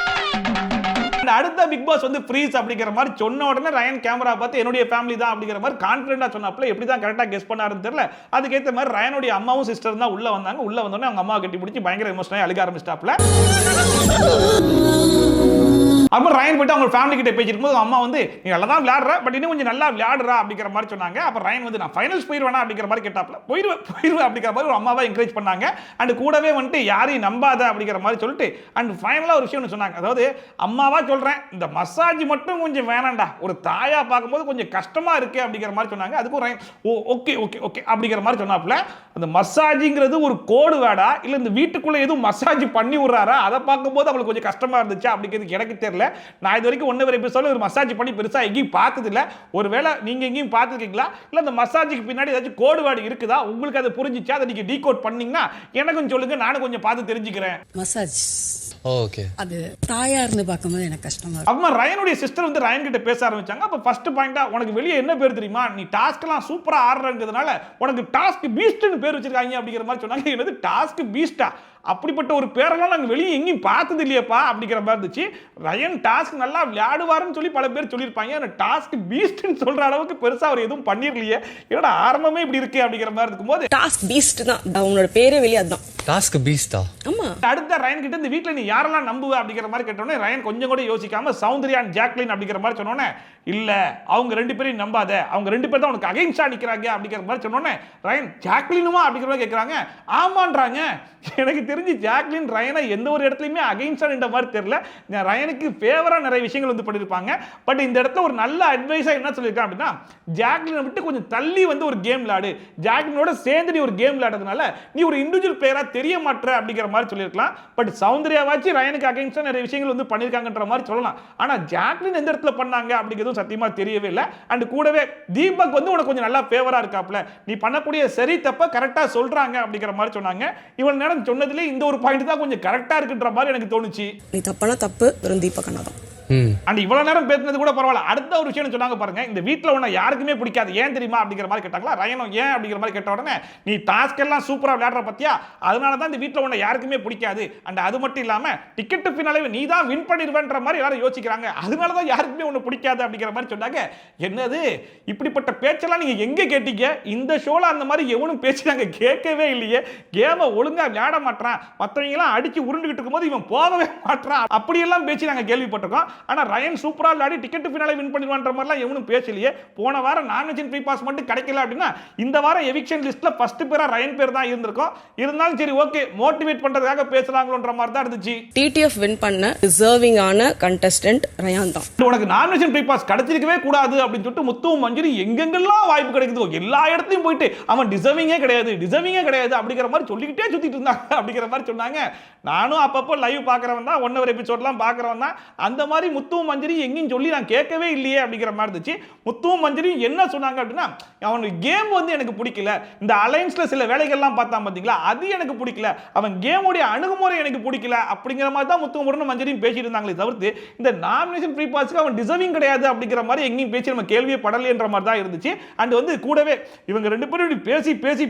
Speaker 5: அடுத்த பிக் பாஸ் வந்து ஃப்ரீஸ் அப்படிங்கிற மாதிரி சொன்ன உடனே ரயன் கேமரா பார்த்து என்னுடைய ஃபேமிலி தான் அப்படிங்கிற மாதிரி கான்ஃபிடென்ட்டா சொன்னாப்ல. எப்படி தான் கரெக்டாக கெஸ் பண்ணாருன்னு தெரியல. அதுக்கேற்ற மாதிரி ரயனுடைய அம்மாவும் சிஸ்டர் தான் உள்ள வந்தாங்க. உள்ள வந்தோடனே அவங்க அம்மாவை கட்டி பிடிச்சி பயங்கர எமோஷனலாக அழுக ஆரம்பிச்சிட்டாப்ல. அப்புறம் ரயன் போயிட்டு அவங்க ஃபேமிலி கிட்ட பேசிட்டு போது அம்மா வந்து நீ நல்லா தான் விளையாடுற, பட் இன்னும் கொஞ்சம் நல்லா விளையாடுறா அப்படிங்கிற மாதிரி சொன்னாங்க. அப்புறம் ரயன் வந்து நான் ஃபைனல்ஸ் போயிடுவேனா அப்படிங்கிற மாதிரி கேட்டாப்ல. போயிடுவேன் அப்படிங்கிற மாதிரி ஒரு அம்மாவை என்கரேஜ் பண்ணாங்க. அண்ட் கூடவே வந்துட்டு யாரையும் நம்பாத அப்படிங்கிற மாதிரி சொல்லிட்டு அண்ட் ஃபைனலாக ஒரு விஷயம் சொன்னாங்க. அதாவது அம்மாவா சொல்றேன், இந்த மசாஜ் மட்டும் கொஞ்சம் வேணாண்டா, ஒரு தாயா பார்க்கும்போது கொஞ்சம் கஷ்டமா இருக்கு அப்படிங்கிற மாதிரி சொன்னாங்க. அதுக்கும் ரயன் ஓகே ஓகே ஓகே அப்படிங்கிற மாதிரி சொன்னாப்ல. அந்த மசாஜிங்கிறது ஒரு கோடு வேடா இல்லை இந்த வீட்டுக்குள்ள எதுவும் மசாஜ் பண்ணி விடுறாரா, அதை பார்க்கும்போது அவங்களுக்கு கொஞ்சம் கஷ்டமா இருந்துச்சு அப்படிங்கிறது எனக்கு தெரியல. நான் இது வரைக்கும் 1 எபிசோட்ல ஒரு மசாஜ் பண்ணி பெருசா எங்கேயும் பார்த்தது இல்ல. ஒருவேளை நீங்க எங்கேயும் பார்த்துருக்கீங்களா, இல்ல அந்த மசாஜுக்கு பின்னாடி ஏதாச்சும் கோடு வேர்டு இருக்குதா, உங்களுக்கு அது புரிஞ்சிச்சா, அதை நீங்க டீகோட் பண்ணீங்கன்னா எனக்கும் சொல்லுங்க, நானும் கொஞ்சம் பார்த்து தெரிஞ்சுக்கிறேன்.
Speaker 7: மசாஜ்
Speaker 8: ஓகே,
Speaker 7: அது தாயா இருந்து பார்க்கும்போது எனக்கு கஷ்டமா இருக்கு.
Speaker 5: அம்மா ரயனுடைய சிஸ்டர் வந்து ரயன் கிட்ட பேச ஆரம்பிச்சாங்க. அப்ப ஃபர்ஸ்ட் பாயிண்டா உனக்கு வெளியே என்ன பேர் தெரியுமா, நீ டாஸ்க் எல்லாம் சூப்பரா ஆடுறதுனால உனக்கு டாஸ்க் பீஸ்ட்னு பேர் வச்சிருக்காங்க அப்படிங்கிற மாதிரி சொன்னாங்க. என்னது டாஸ்க் பீஸ்டா, அப்படிப்பட்ட ஒரு பேரெல்லாம் நாங்கள் வெளியே எங்கேயும் பார்த்தது இல்லையப்பா அப்படிங்கிற மாதிரி இருந்துச்சு. ரயன் டாஸ்க் நல்லா விளையாடுவாருன்னு சொல்லி பல பேர் சொல்லியிருப்பாங்க. ஆனால் டாஸ்க் பீஸ்ட்னு சொல்ற அளவுக்கு பெருசா அவர் எதுவும் பண்ணிரலையே, என்னோட ஆரம்பமே இப்படி இருக்கு அப்படிங்கிற மாதிரி இருக்கும்போது
Speaker 7: டாஸ்க் பீஸ்ட் தான் அவங்களோட பேரே வெளியே அதுதான்.
Speaker 8: டாஸ்க் பீஸ்டா.
Speaker 7: ஆமா.
Speaker 5: அடுத்த ரயன் கிட்ட இந்த வீட்டில் நீ யாரெல்லாம் நம்புவ அப்படிங்கிற மாதிரி கேட்டோன்னே ரயன் கொஞ்சம் கூட யோசிக்காம சௌந்தர்யா அண்ட் ஜாக்லின் அப்படிங்கிற மாதிரி சொன்னோன்னே இல்ல அவங்க 2 பேரையும் நம்பாத, அவங்க 2 பேர் தான் உனக்கு அகைன்ஸ்டா நிக்கிறாங்க அப்படிங்கிற மாதிரி சொன்னோன்னே ரயன் ஜாக்லினுமா அப்படிங்கிற மாதிரி கேட்கறாங்க. ஆமான்றாங்க. எனக்கு தெரிஞ்சு ஜாக்லின் ரயனை எந்த ஒரு இடத்துலையுமே அகைன்ஸ்டா நின்ற மாதிரி தெரியல. ரயனுக்கு ஃபேவரா நிறைய விஷயங்கள் வந்து பண்ணியிருப்பாங்க. பட் இந்த இடத்துல ஒரு நல்ல அட்வைஸா என்ன சொல்லியிருக்காங்க அப்படின்னா, ஜாக்லினை விட்டு கொஞ்சம் தள்ளி வந்து ஒரு கேம் விளையாடு, ஜாக்லினோட சேர்ந்து நீ ஒரு கேம் விளையாடுறதுனால நீ ஒரு இண்டிவிஜுவல் பிளேயரா தெரிய மாட்டற அப்படிங்கிற மாதிரி சொல்லியிருக்கலாம். பட் சௌந்தர்யாவாச்சு ரயனுக்கு அகைன்ஸ்டா நிறைய விஷயங்கள் வந்து பண்ணியிருக்காங்கன்ற மாதிரி சொல்லலாம். ஆனா ஜாக்லின் எந்த இடத்துல பண்ணாங்க அப்படிங்கிறது சத்தியமா தெரியவே இல்லை. அண்ட் கூடவே தீபக் வந்து உனக்கு கொஞ்சம் நல்லா ஃபேவரா இருக்காப்ல, நீ பண்ணக்கூடிய சரி தப்ப கரெக்டா சொல்றாங்க அப்படிங்கிற மாதிரி சொன்னாங்க. இவன் நேரம் சொன்னதுல இந்த ஒரு பாயிண்ட் தான் கொஞ்சம் கரெக்டா இருக்குன்ற மாதிரி எனக்கு தோணுச்சு.
Speaker 7: நீ தப்பான தப்பு வெறும் தீபக் அண்ணா தான்.
Speaker 5: அண்ட் இவ்வளவு நேரம் பேசினது கூட பரவாயில்ல. அடுத்த ஒரு விஷயம் சொன்னாங்க பாருங்க, இந்த வீட்டில் உன்னை யாருக்குமே பிடிக்காது, ஏன் தெரியுமா அப்படிங்கிற மாதிரி கேட்டாங்களா. ரயனும் ஏன் அப்படிங்கிற மாதிரி கேட்ட உடனே நீ டாஸ்க் எல்லாம் சூப்பரா விளையாடுற பத்தியா, அதனால தான் இந்த வீட்டில் உன்னை யாருக்குமே பிடிக்காது. அண்ட் அது மட்டும் இல்லாம டிக்கெட் ஃபினாலே நீ தான் வின் பண்ணிடுவேன்ற மாதிரி எல்லாரும் யோசிக்கிறாங்க, அதனால தான் யாருக்குமே உன்னை பிடிக்காது அப்படிங்கிற மாதிரி சொன்னாங்க. என்னது இப்படிப்பட்ட பேச்செல்லாம் நீங்க எங்க கேட்டீங்க? இந்த ஷோல அந்த மாதிரி எவனும் பேச்சு நாங்க கேட்கவே இல்லையே. கேமை ஒழுங்கா விளையாட மாட்டான், மற்றவங்க எல்லாம் அடிச்சு உருண்டுகிட்டு இருக்கும்போது இவன் போகவே மாட்டான், அப்படியெல்லாம் பேச்சு நாங்க கேள்விப்பட்டிருக்கோம். ஆனா ரயன் சூப்பரா விளையாடி டிக்கெட் ஃபினாலே வின் பண்ணிடுவான்ற மாதிரிலாம் எவனும் பேசலையே. போன வாரம் நாமினேஷன் ஃப்ரீ பாஸ் மட்டும் கிடைக்கல அப்படின்னா இந்த வாரம் எவிக்ஷன் லிஸ்ட்ல ஃபர்ஸ்ட் பேரா ரயன் பேர் தான் இருந்திருக்கும். இருந்தாலும் சரி ஓகே, மோட்டிவேட் பண்றதுக்காக பேசுறாங்களோன்ற மாதிரி தான் இருந்துச்சு.
Speaker 7: டிடிஎஃப் வின் பண்ண டிசர்விங் ஆன கண்டெஸ்டன்ட் ரயான் தான்.
Speaker 5: உனக்கு நாமினேஷன் ஃப்ரீ பாஸ் கிடைச்சிருக்கவே கூடாது அப்படின்னு சொல்லிட்டு முத்துவும் மஞ்சுரி எங்கெங்கெல்லாம் வாய்ப்பு கிடைக்குதோ எல்லா இடத்துலயும் போயிட்டு அவன் டிசர்விங்கே கிடையாது அப்படிங்கிற மாதிரி சொல்லிக்கிட்டே சுத்திட்டு இருந்தாங்க அப்படிங்கிற மாதிரி சொன்னாங்க. நானும் அப்பப்போ லைவ் பார்க்கறவன் தான், 1 எபிசோட்லாம் பார்க்கறவன் தான். அந்த மாதிரி முத்துவும் மஞ்சரி எங்கேயும் சொல்லி நான் கேட்கவே இல்லையே அப்படிங்கிற மாதிரி இருந்துச்சு. முத்துவும் மஞ்சரி என்ன சொன்னாங்க அப்படின்னா, அவனுக்கு கேம் வந்து எனக்கு பிடிக்கல, இந்த அலைன்ஸ்ல சில வேலைகள்லாம் பார்த்தா பார்த்தீங்களா, அது எனக்கு பிடிக்கல, அவன் கேமோடைய அணுகுமுறை எனக்கு பிடிக்கல அப்படிங்கிற மாதிரி தான் முத்துவும் முருகனும் மஞ்சரியும் பேசிட்டு இருந்தாங்களே தவிர்த்து இந்த நாமினேஷன் ஃப்ரீ பாஸ்க்கு அவன் டிசர்விங் கிடையாது அப்படிங்கிற மாதிரி எங்கேயும் பேசி நம்ம கேள்வியே படலைன்ற மாதிரி தான் இருந்துச்சு. அண்ட் வந்து கூடவே இவங்க 2 பேரும்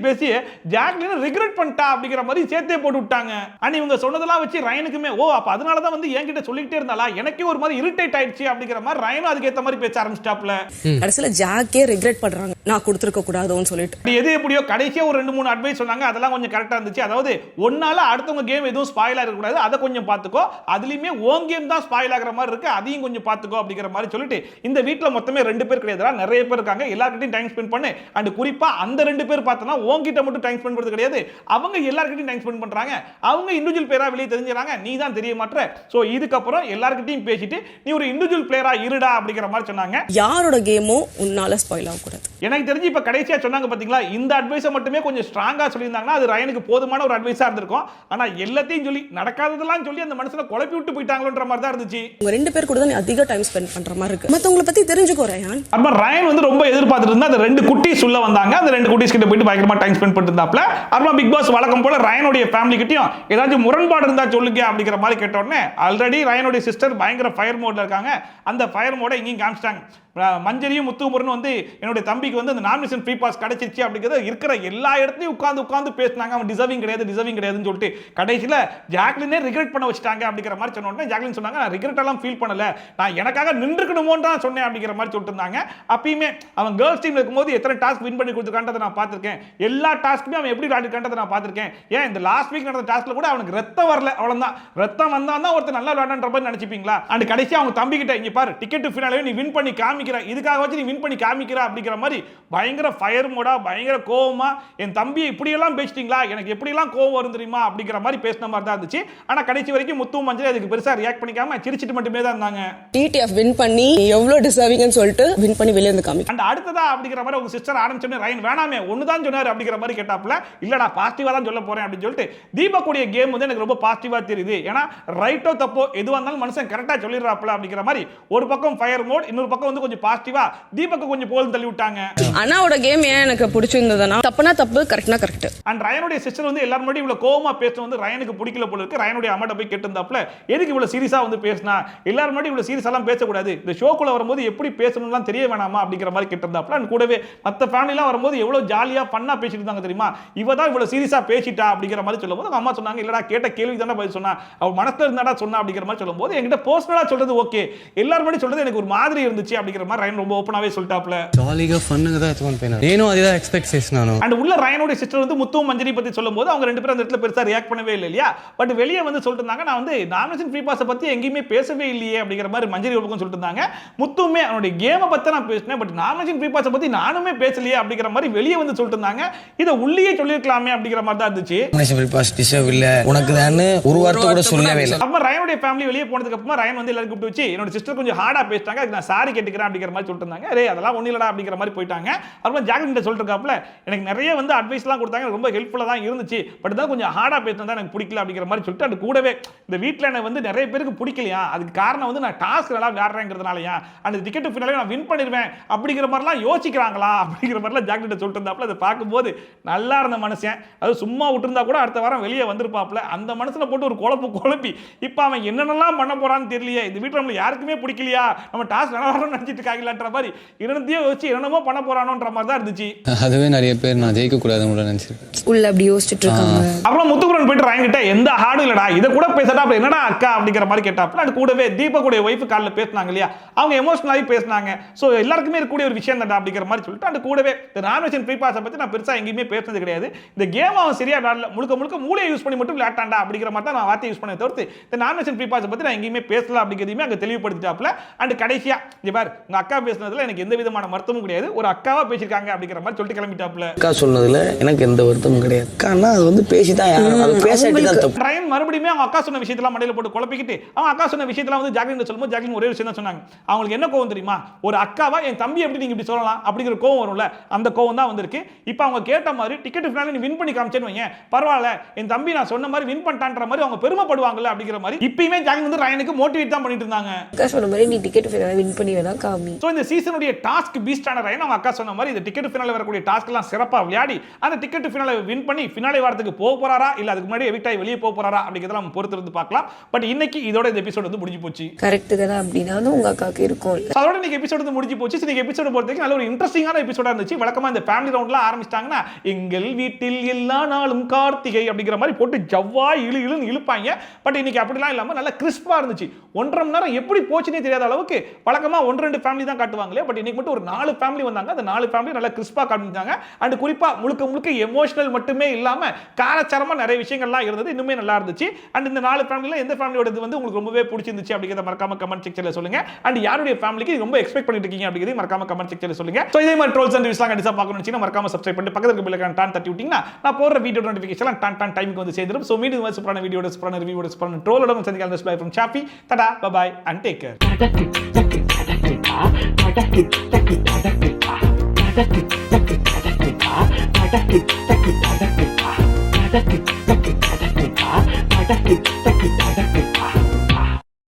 Speaker 5: பேசி ஜாக்லின் ரிக்ரெட் பண்ணிட்டா அப்படிங்கிற மாதிரி சேர்த்தே போட்டு விட்டாங்க. அண்ட் இவங்க சொன்னதெல்லாம் வச்சு ரயனுக்குமே அப்ப அதனால தான் வந்து என்கிட்ட சொல்லிக்கிட்டே இருந்தாலா, எனக்கே ஒரு மாதிரி இரிட்டேட் ஆயிடுச்சு அப்படிங்கிற மாதிரி ரயனும் அதுக்கு ஏத்த மாதிரி பேச ஆரம்பிச்சிட்டாப்ல.
Speaker 7: கடைசில ஜாக்கே ரிக்ரெட் பண்றாங்க. நான் கொடுத்துருக்க கூடாதோன்னு சொல்லிட்டு.
Speaker 5: எது எப்படியோ கடைசியா ஒரு 2-3 அட்வைஸ் சொன்னாங்க, அதெல்லாம் கொஞ்சம் கரெக்டா இருந்துச்சு. அதாவது ஒன்னால அடுத்தவங்க கேம் எதுவும் ஸ்பாயில் ஆக கூடாது, அதை கொஞ்சம் பாத்துக்கோ, அதுலயுமே ஓன் கேம் தான் ஸ்பாயில் ஆகிற மாதிரி இருக்கு, அதையும் கொஞ்சம் பாத்துக்கோ அப்படிங்கிற மாதிரி சொல்லிட்டு, இந்த வீட்டுல மொத்தமே 2 பேர் கிடையாதுடா, நிறைய பேர் இருக்காங்க, எல்லார்கிட்டையும் டைம் ஸ்பெண்ட் பண்ணு. அண்ட் குறிப்பா அந்த 2 பேர் பார்த்தனா உன்கிட்ட மட்டும் டைம் ஸ்பெண்ட் பண்றது கிடையாது, அவங்க எல்லார்கிட்டையும் டைம் ஸ்பெண்ட் பண்றாங்க, அவங்க இண்டிவிஜுவல் பிளேயரா வெளியே தெரிஞ்சுறாங்க, நீ தான் தெரிய மாட்ற. சோ இதுக்கப்புறம் எல்லார்கிட்டையும் பேசிட்டு நீ ஒரு இண்டிவிஜுவல் பிளேயரா இருடா அப்படிங்கிற மாதிரி சொன்னாங்க.
Speaker 7: யாரோட கேமும் உன்னால ஸ்பாயில் ஆகக்கூடாது.
Speaker 5: எனக்கு தெரிஞ்சு இப்ப கடைசியா சொன்னாங்க பாத்தீங்களா, இந்த அட்வைஸை மட்டுமே கொஞ்சம் ஸ்ட்ராங்கா சொல்லியிருந்தாங்கன்னா அது ரயனுக்கு போதுமான ஒரு அட்வைஸா இருந்திருக்கும். ஆனா எல்லாத்தையும் சொல்லி நடக்காததெல்லாம் சொல்லி அந்த மனுஷனை குழப்பி விட்டு போயிட்டாங்களோன்ற மாதிரி தான் இருந்துச்சு.
Speaker 7: உங்க 2 பேர் கூட தான் நீ அதிக டைம் ஸ்பெண்ட் பண்ற மாதிரி இருக்கு. மத்தவங்கள பத்தி தெரிஞ்சுக்கோ ரயான்.
Speaker 5: அப்ப ரயன் வந்து ரொம்ப எதிர்பார்த்துட்டு இருந்தா அந்த 2 குட்டீஸ் உள்ள வந்தாங்க. அந்த 2 குட்டீஸ் கிட்ட போயிட்டு பயங்கரமா டைம் ஸ்பெண்ட் பண்ணிட்டு இருந்தாப்ல. அப்புறம் பிக் பாஸ் வழக்கம் போல ரயனுடைய ஃபேமிலி கிட்டயும் ஏதாச்சும் முரண்பாடு இருந்தா சொல்லுங்க அப்படிங்கிற மாதிரி கேட்ட உடனே ஆல்ரெடி ரயனுடைய சிஸ்டர் பயங்கர ஃபயர் மோட்ல இருக்காங்க. அந்த ஃபயர் மோட இங்கேயும் காமிச்சிட்டாங்க. மஞ்சரியும் முத்துமுருன்னு வந்து என்னுடைய தம்பிக்கு வந்து அந்த நாமினேஷன் ஃப்ரீ பாஸ் கிடைச்சிருச்சு அப்படிங்கிறது இருக்கிற எல்லா இடத்துலையும் உட்காந்து பேசினாங்க. அவன் டிசர்விங் கிடையாதுன்னு சொல்லிட்டு கடைசியில் ஜாக்லினே ரிக்ரெட் பண்ண வச்சுட்டாங்க அப்படிங்கிற மாதிரி சொன்ன உடனே ஜாக்லின் சொன்னாங்க, நான் ரிக்ரெட் எல்லாம் ஃபீல் பண்ணல, நான் எனக்காக நின்றுக்கணுமோன்னு தான் சொன்னேன் அப்படிங்கிற மாதிரி சொல்லிட்டு இருந்தாங்க. அப்பயுமே அவன் கேர்ள்ஸ் டீம்ல இருக்கும்போது எத்தனை டாஸ்க் வின் பண்ணி கொடுத்துருக்கான்றதை நான் பார்த்திருக்கேன். எல்லா டாஸ்க்குமே அவன் எப்படி விளையாடிருக்கான்றதை நான் பார்த்திருக்கேன். ஏன் இந்த லாஸ்ட் வீக் நடந்த டாஸ்க்ல கூட அவனுக்கு ரத்தம் வரல, அவ்வளவுதான். ரத்தம் வந்தா தான் ஒருத்தர் நல்லா விளையாடுன்ற மாதிரி நினைச்சிப்பீங்களா? அண்ட் கடைசியா அவங்க தம்பி கிட்ட இங்க பாரு, டிக்கெட் ஃபினாலே நீ வின் பண்ணி காமிக்கிற, இதுக்காக வச்சு நீ வின் பண்ணி காமிக்கிற அப்படிங்கிற மாதிரி பயங்கர ஃபயர் மோடா பயங்கர கோவமா, என் தம்பியை இப்படி எல்லாம் பேசிட்டீங்களா, எனக்கு எப்படி எல்லாம் கோவம் வரும் தெரியுமா அப்படிங்கிற மாதிரி பேசின மாதிரி தான் இருந்துச்சு. ஆனா கடைசி வரைக்கும் முத்து மஞ்சள் அதுக்கு பெருசா ரியாக்ட் பண்ணிக்காம சிரிச்சிட்டு மட்டுமே தான் இருந்தாங்க.
Speaker 7: டிடிஎஃப் வின் பண்ணி எவ்வளவு டிசர்விங்னு சொல்லிட்டு வின் பண்ணி வெளிய வந்து காமி.
Speaker 5: அண்ட் அடுத்ததா அப்படிங்கிற மாதிரி உங்க சிஸ்டர் ஆரம்பிச்சோன்னு ரயன் வேணாமே ஒன்னு தான் சொன்னாரு அப்படிங்கிற மாதிரி கேட்டாப்ல, இல்லடா பாசிட்டிவா தான் சொல்ல போறேன் அப்படின்னு சொல்லிட்டு தீபக்குடைய கேம் வந்து எனக்கு ரொம்ப பாசிட்டிவா தெரியுது. ஏன்னா ரைட்டோ தப்போ எதுவா இருந்தாலும் மனுஷன் கரெக்டா சொல்லிடுறாப்ல அப்படிங்கிற மாதிரி ஒரு பக்கம் ஃபயர் மோட், இன்னொரு பக்கம் வந்து கொஞ்சம் பாசிட்டிவா தீபக்கு கொஞ்சம் போல் தள்ளி விட்டாங்க.
Speaker 7: அண்ணாவோட கேம் ஏன் எனக்கு பிடிச்சிருந்ததுன்னா தப்புனா தப்பு, கரெக்ட்னா கரெக்ட்.
Speaker 5: அண்ட் ரயனுடைய சிஸ்டர் வந்து எல்லாரும் முன்னாடி இவ்வளவு கோவமா பேச வந்து ரயனுக்கு பிடிக்கல போல இருக்கு. ரயனுடைய அம்மாட்ட போய் கேட்டிருந்தாப்ல, எதுக்கு இவ்வளவு சீரியஸா வந்து பேசினா, எல்லாரும் முன்னாடி இவ்வளவு சீரியஸா எல்லாம் பேசக்கூடாது, இந்த ஷோக்குள்ள வரும்போது எப்படி பேசணும்லாம் தெரிய வேணாமா அப்படிங்கிற மாதிரி கேட்டிருந்தாப்ல. அண்ட் கூடவே மற்ற ஃபேமிலிலாம் வரும்போது எவ்வளவு ஜாலியா பண்ணா பேசிட்டு இருந்தாங்க தெரியுமா, இவ தான் இவ்வளவு சீரியஸா பேசிட்டா அப்படிங்கிற மாதிரி சொல்லும்போது அம்மா சொன்னாங்க, இல்லடா கேட்ட கேள்வி தானே பதில் சொன்னா, அவ மனசுல இருந்தாடா சொன்னா அப்படிங்கிற மாதிரி சொல்லும்போது என்கிட்ட பர்சனலா சொல்றது ஓகே, எல்லாரும் முன்னாடி சொல்றது எனக்கு ஒரு மாதிரி இருந்துச்சு அப்படிங்கிற மாதிரி ரயன் ரொம்ப ஓப்பனாவே சொல்லிட்டாப்ல.
Speaker 8: ஜாலியா ஃபன்னுங்க தான் எதுவும் பண்ணேன், ஏனோ அதே தான் எக்ஸ்பெக்ட் சேஸ்னானோ.
Speaker 5: அண்ட் உள்ள ரயனோட சிஸ்டர் வந்து முத்து மஞ்சரி பத்தி சொல்லும்போது அவங்க 2 பேரும் அந்த இடத்துல பெருசா ரியாக்ட் பண்ணவே இல்லை இல்லையா. பட் வெளியே வந்து சொல்லிட்டு இருந்தாங்க, நான் வந்து நாமினேஷன் ஃப்ரீ பாஸ் பத்தி எங்கேயுமே பேசவே இல்லையே அப்படிங்கிற மாதிரி மஞ்சரி ஒரு பக்கம் சொல்லிட்டு இருந்தாங்க. முத்துமே அவனுடைய கேமை பத்தி நான் பேசினேன், பட் நாமினேஷன் ஃப்ரீ பாஸ் பத்தி நானுமே பேசலையே அப்படிங்கிற மாதிரி வெளியே வந்து சொல்லிட்டு இருந்தாங்க. இதை உள்ளே சொல்லிருக்கலாமே அப்படிங்கிற மாதிரி தான் இருந்துச்சு.
Speaker 10: நாமினேஷன் ஃப்ரீ பாஸ் டிசர்வ் இல்ல உனக்கு தான் ஒரு வார்த்தை கூட சொல்லவே இல்லை.
Speaker 5: அப்ப ரயனுடைய ஃபேமிலி வெளியே போனதுக்கு அப்புறமா ரயன் வந்து எல்லாரும் கூப்பிட்டு வச்சு என்னோட சிஸ்டர் கொஞ்சம் ஹார்டா பேசிட்டாங்க, அதுக்கு நான் சாரி கேட்டுக்கிறேன் அப்படிங்கிற மாதிரி சொல்லிட்டு இருந்தாங்க. அரே அதெல்லாம் ஒண்ணு இல்லடா அப்படிங்கிற மாதிரி போயிட்டாங்க. அப்புறம் ஜாக்லின் கிட்ட சொல்லிட்டு இருக்காப்ல, எனக்கு நிறைய வந்து அட்வைஸ்லாம் கொடுத்தாங்க, ரொம்ப ஹெல்ப்ஃபுல்லா தான் இருந்துச்சு, பட் தான் கொஞ்சம் ஹார்டா பேசினது எனக்கு பிடிக்கல அப்படிங்கிற மாதிரி சொல்லிட்டு அது கூடவே இந்த வீட்டில் எனக்கு வந்து நிறைய பேருக்கு பிடிக்கலையா, அதுக்கு காரணம் வந்து நான் டாஸ்க் நல்லா விளையாடுறேங்கிறதுனாலயா, அந்த டிக்கெட் ஃபினாலே நான் வின் பண்ணிடுவேன் அப்படிங்கிற மாதிரிலாம் யோசிக்கிறாங்களா அப்படிங்கிற மாதிரிலாம் ஜாக்லின் கிட்ட சொல்லிட்டு இருந்தாப்ல. அதை பார்க்கும்போது நல்லா இருந்த மனுஷன், அது சும்மா விட்டுருந்தா கூட அடுத்த வாரம் வெளியே வந்திருப்பாப்ல, அந்த மனுஷனை போட்டு ஒரு குழப்பி இப்போ அவன் என்னென்னலாம் பண்ண போறான்னு தெரியலையே, இந்த வீட்டில் நம்மளுக்கு யாருக்குமே பிடிக்கலையா, நம்ம டாஸ்க் நல்லா நினைச்சிட்டு இருக்காங்களான்ற மாதிரி இரண்டையும் யோசிச்சு என்னென்னமோ பண்ண போறானோன்ற மாதிரி தான் இருந்துச்சு.
Speaker 8: அதுவே நிறைய பேர் நான் ஜெயிக்க கூடாதுன்னு நினைச்சிருக்கேன்,
Speaker 7: உள்ள அப்படி யோசிச்சுட்டு இருக்காங்க.
Speaker 5: அப்புறம் முத்துக்குரன் போயிட்டு ரயன்கிட்ட எந்த ஹார்டும் இல்லடா, இதை கூட பேசட்டா அப்ப என்னடா அக்கா அப்படிங்கிற மாதிரி கேட்டாப்ல. அது கூடவே தீபக்குடைய ஒய்ஃப் காலில் பேசினாங்க இல்லையா, அவங்க எமோஷனலாகி பேசினாங்க. ஸோ எல்லாருக்குமே இருக்கக்கூடிய ஒரு விஷயம் தான் அப்படிங்கிற மாதிரி சொல்லிட்டு அது கூடவே இந்த நாமினேஷன் ஃப்ரீ பாஸை பற்றி நான் பெருசாக எங்கேயுமே பேசுனது கிடையாது, இந்த கேம் அவன் சரியா விளையாடல, முழுக்க மூளையை யூஸ் பண்ணி மட்டும் விளையாட்டாண்டா அப்படிங்கிற மாதிரி தான் நான் வார்த்தை யூஸ் பண்ண தவிர்த்து இந்த நாமினேஷன் ஃப்ரீ பாஸை பற்றி நான் எங்கேயுமே பேசல அப்படிங்கிறதையுமே அங்கே தெளிவுபடுத்திட்டாப்ல. அண்ட் கடைசியா இங்க பாரு, உங்க அக்கா பேசுனதுல எனக்கு எந்த விதமான வருத்தமும் கிடையாது, ஒரு அக்காவா பேசியிருக்காங்க அப்படிங்கிற மாதிரி சொல்லிட்டு கிளம்பிட்டாப்ல.
Speaker 10: அக்கா சொன்னதுல எனக்கு எந்த வருத்தமும் கிடையாது, அக்கானா அது வந்து பேசிதான்
Speaker 5: ரயன் மறுபடியும் அவங்க அக்கா சொன்ன விஷயத்தெல்லாம் மண்டையில போட்டு குழப்பிக்கிட்டு அவங்க அக்கா சொன்ன விஷயத்தெல்லாம் வந்து ஜாக்லின் சொல்லும்போது ஜாக்லின் ஒரே விஷயம் தான் சொன்னாங்க, அவங்களுக்கு என்ன கோவம் தெரியுமா, ஒரு அக்காவா என் தம்பி எப்படி நீங்க இப்படி சொல்லலாம் அப்படிங்கிற கோவம் வரும்ல, அந்த கோவம் தான் வந்திருக்கு. இப்போ அவங்க கேட்ட மாதிரி டிக்கெட் ஃபினாலே நீ வின் பண்ணி காமிச்சேன்னு வைங்க, பரவாயில்ல என் தம்பி நான் சொன்ன மாதிரி வின் பண்ணிட்டான்ற மாதிரி அவங்க பெருமைப்படுவாங்கல்ல அப்படிங்கிற மாதிரி இப்பயுமே ஜாக்லின் வந்து ரயனுக்கு மோட்டிவேட் தான் பண்ணிட்டு இருந்தாங்க.
Speaker 7: அக்கா சொன்ன மாதிரி நீ டிக்கெட் ஃபினாலே வின் பண்ணி வேணா காமி.
Speaker 5: சோ இந்த சீசனுடைய டாஸ்க் பீஸ்டான ரயன் அவங்க அக்கா சொன்ன மாதிரி இந்த டிக்கெட் ஃபினாலே வரக்கூடிய டாஸ்க் எல்லாம் சிறப்பா விளையாடி அந்த டிக்கெட் ஃபினாலே வின் பண்ணி ஃபினாலே வரதுக்கு போக போறாரா இல்ல அதுக்கு முன்னாடி எவிக்ட் ஆகி வெளியே போக போறாரா அப்படிங்கறத நம்ம பொறுத்து இருந்து பார்க்கலாம். பட் இன்னைக்கு இதோட இந்த எபிசோட் வந்து முடிஞ்சு போச்சு.
Speaker 7: கரெக்ட் தான, அப்படினா உங்க அக்காக்கு இருக்கும்.
Speaker 5: அதோட இன்னைக்கு எபிசோட் வந்து முடிஞ்சு போச்சு. இன்னைக்கு எபிசோட் பொறுத்தவரைக்கும் நல்ல ஒரு இன்ட்ரெஸ்டிங்கான எபிசோடா இருந்துச்சு. வழக்கமா இந்த ஃபேமிலி ரவுண்ட்லாம் ஆரம்பிச்சிட்டாங்கன்னா எங்கள் வீட்டில் எல்லா நாளும் கார்த்திகை அப்படிங்கிற மாதிரி போட்டு ஜவ்வா இழுன்னு இழுப்பாங்க. பட் இன்னைக்கு அப்படிலாம் இல்லாம நல்ல கிறிஸ்பா இருந்துச்சு. 1.5 மணி நேரம் எப்படி போச்சுனே தெரியாத அளவுக்கு வழக்கமா 1-2 ஃபேமிலி தான் காட்டுவாங்களே, பட் இன்னைக்கு மட்டும் ஒரு 4 ஃபேமிலி வந்தாங்க. அந்த 4 ஃபேமிலி நல்லா கிறிஸ்பா காமிச்சாங்க. அண்ட் குறிப்பா முழுக்க எமோஷனல் மட்டுமே இல்லாம காரச்சாரமா நிறைய விஷயங்கள்லாம் இருந்தது, இன்னுமே நல்லா இருந்துச்சு. அண்ட் இந்த 4 ஃபேமிலில எந்த ஃபேமிலியோடது வந்து உங்களுக்கு ரொம்பவே பிடிச்சிருந்துச்சு அப்படிங்கறத மறக்காம கமெண்ட் செக்ஷன்ல சொல்லுங்க. அண்ட் யாருடைய ஃபேமிலிக்கு ரொம்ப எக்ஸ்பெக்ட் பண்ணிட்டு இருக்கீங்க அப்படிங்கறத மறக்காம கமெண்ட் செக்ஷன்ல சொல்லுங்க. சோ இதே மாதிரி ட்ரோல்ஸ் அண்ட் ரிவ்யூஸ்லாம் கண்டிப்பா பார்க்கணும்னு நினைச்சீங்கன்னா மறக்காம சப்ஸ்கிரைப் பண்ணி பக்கத்துல இருக்க பெல் ஐகான் டான் தட்டி விட்டீங்கன்னா நான் போடுற வீடியோ நோட்டிஃபிகேஷன் டான் டைமுக்கு வந்து சேர்ந்துடும். சோ மீண்டும் சூப்பரான வீடியோட சூப்பரான ரிவ்யூவோட சூப்பரான ட்ரோலோட சந்திக்கலாம். This bye from Chappy. Tada, bye bye and take care.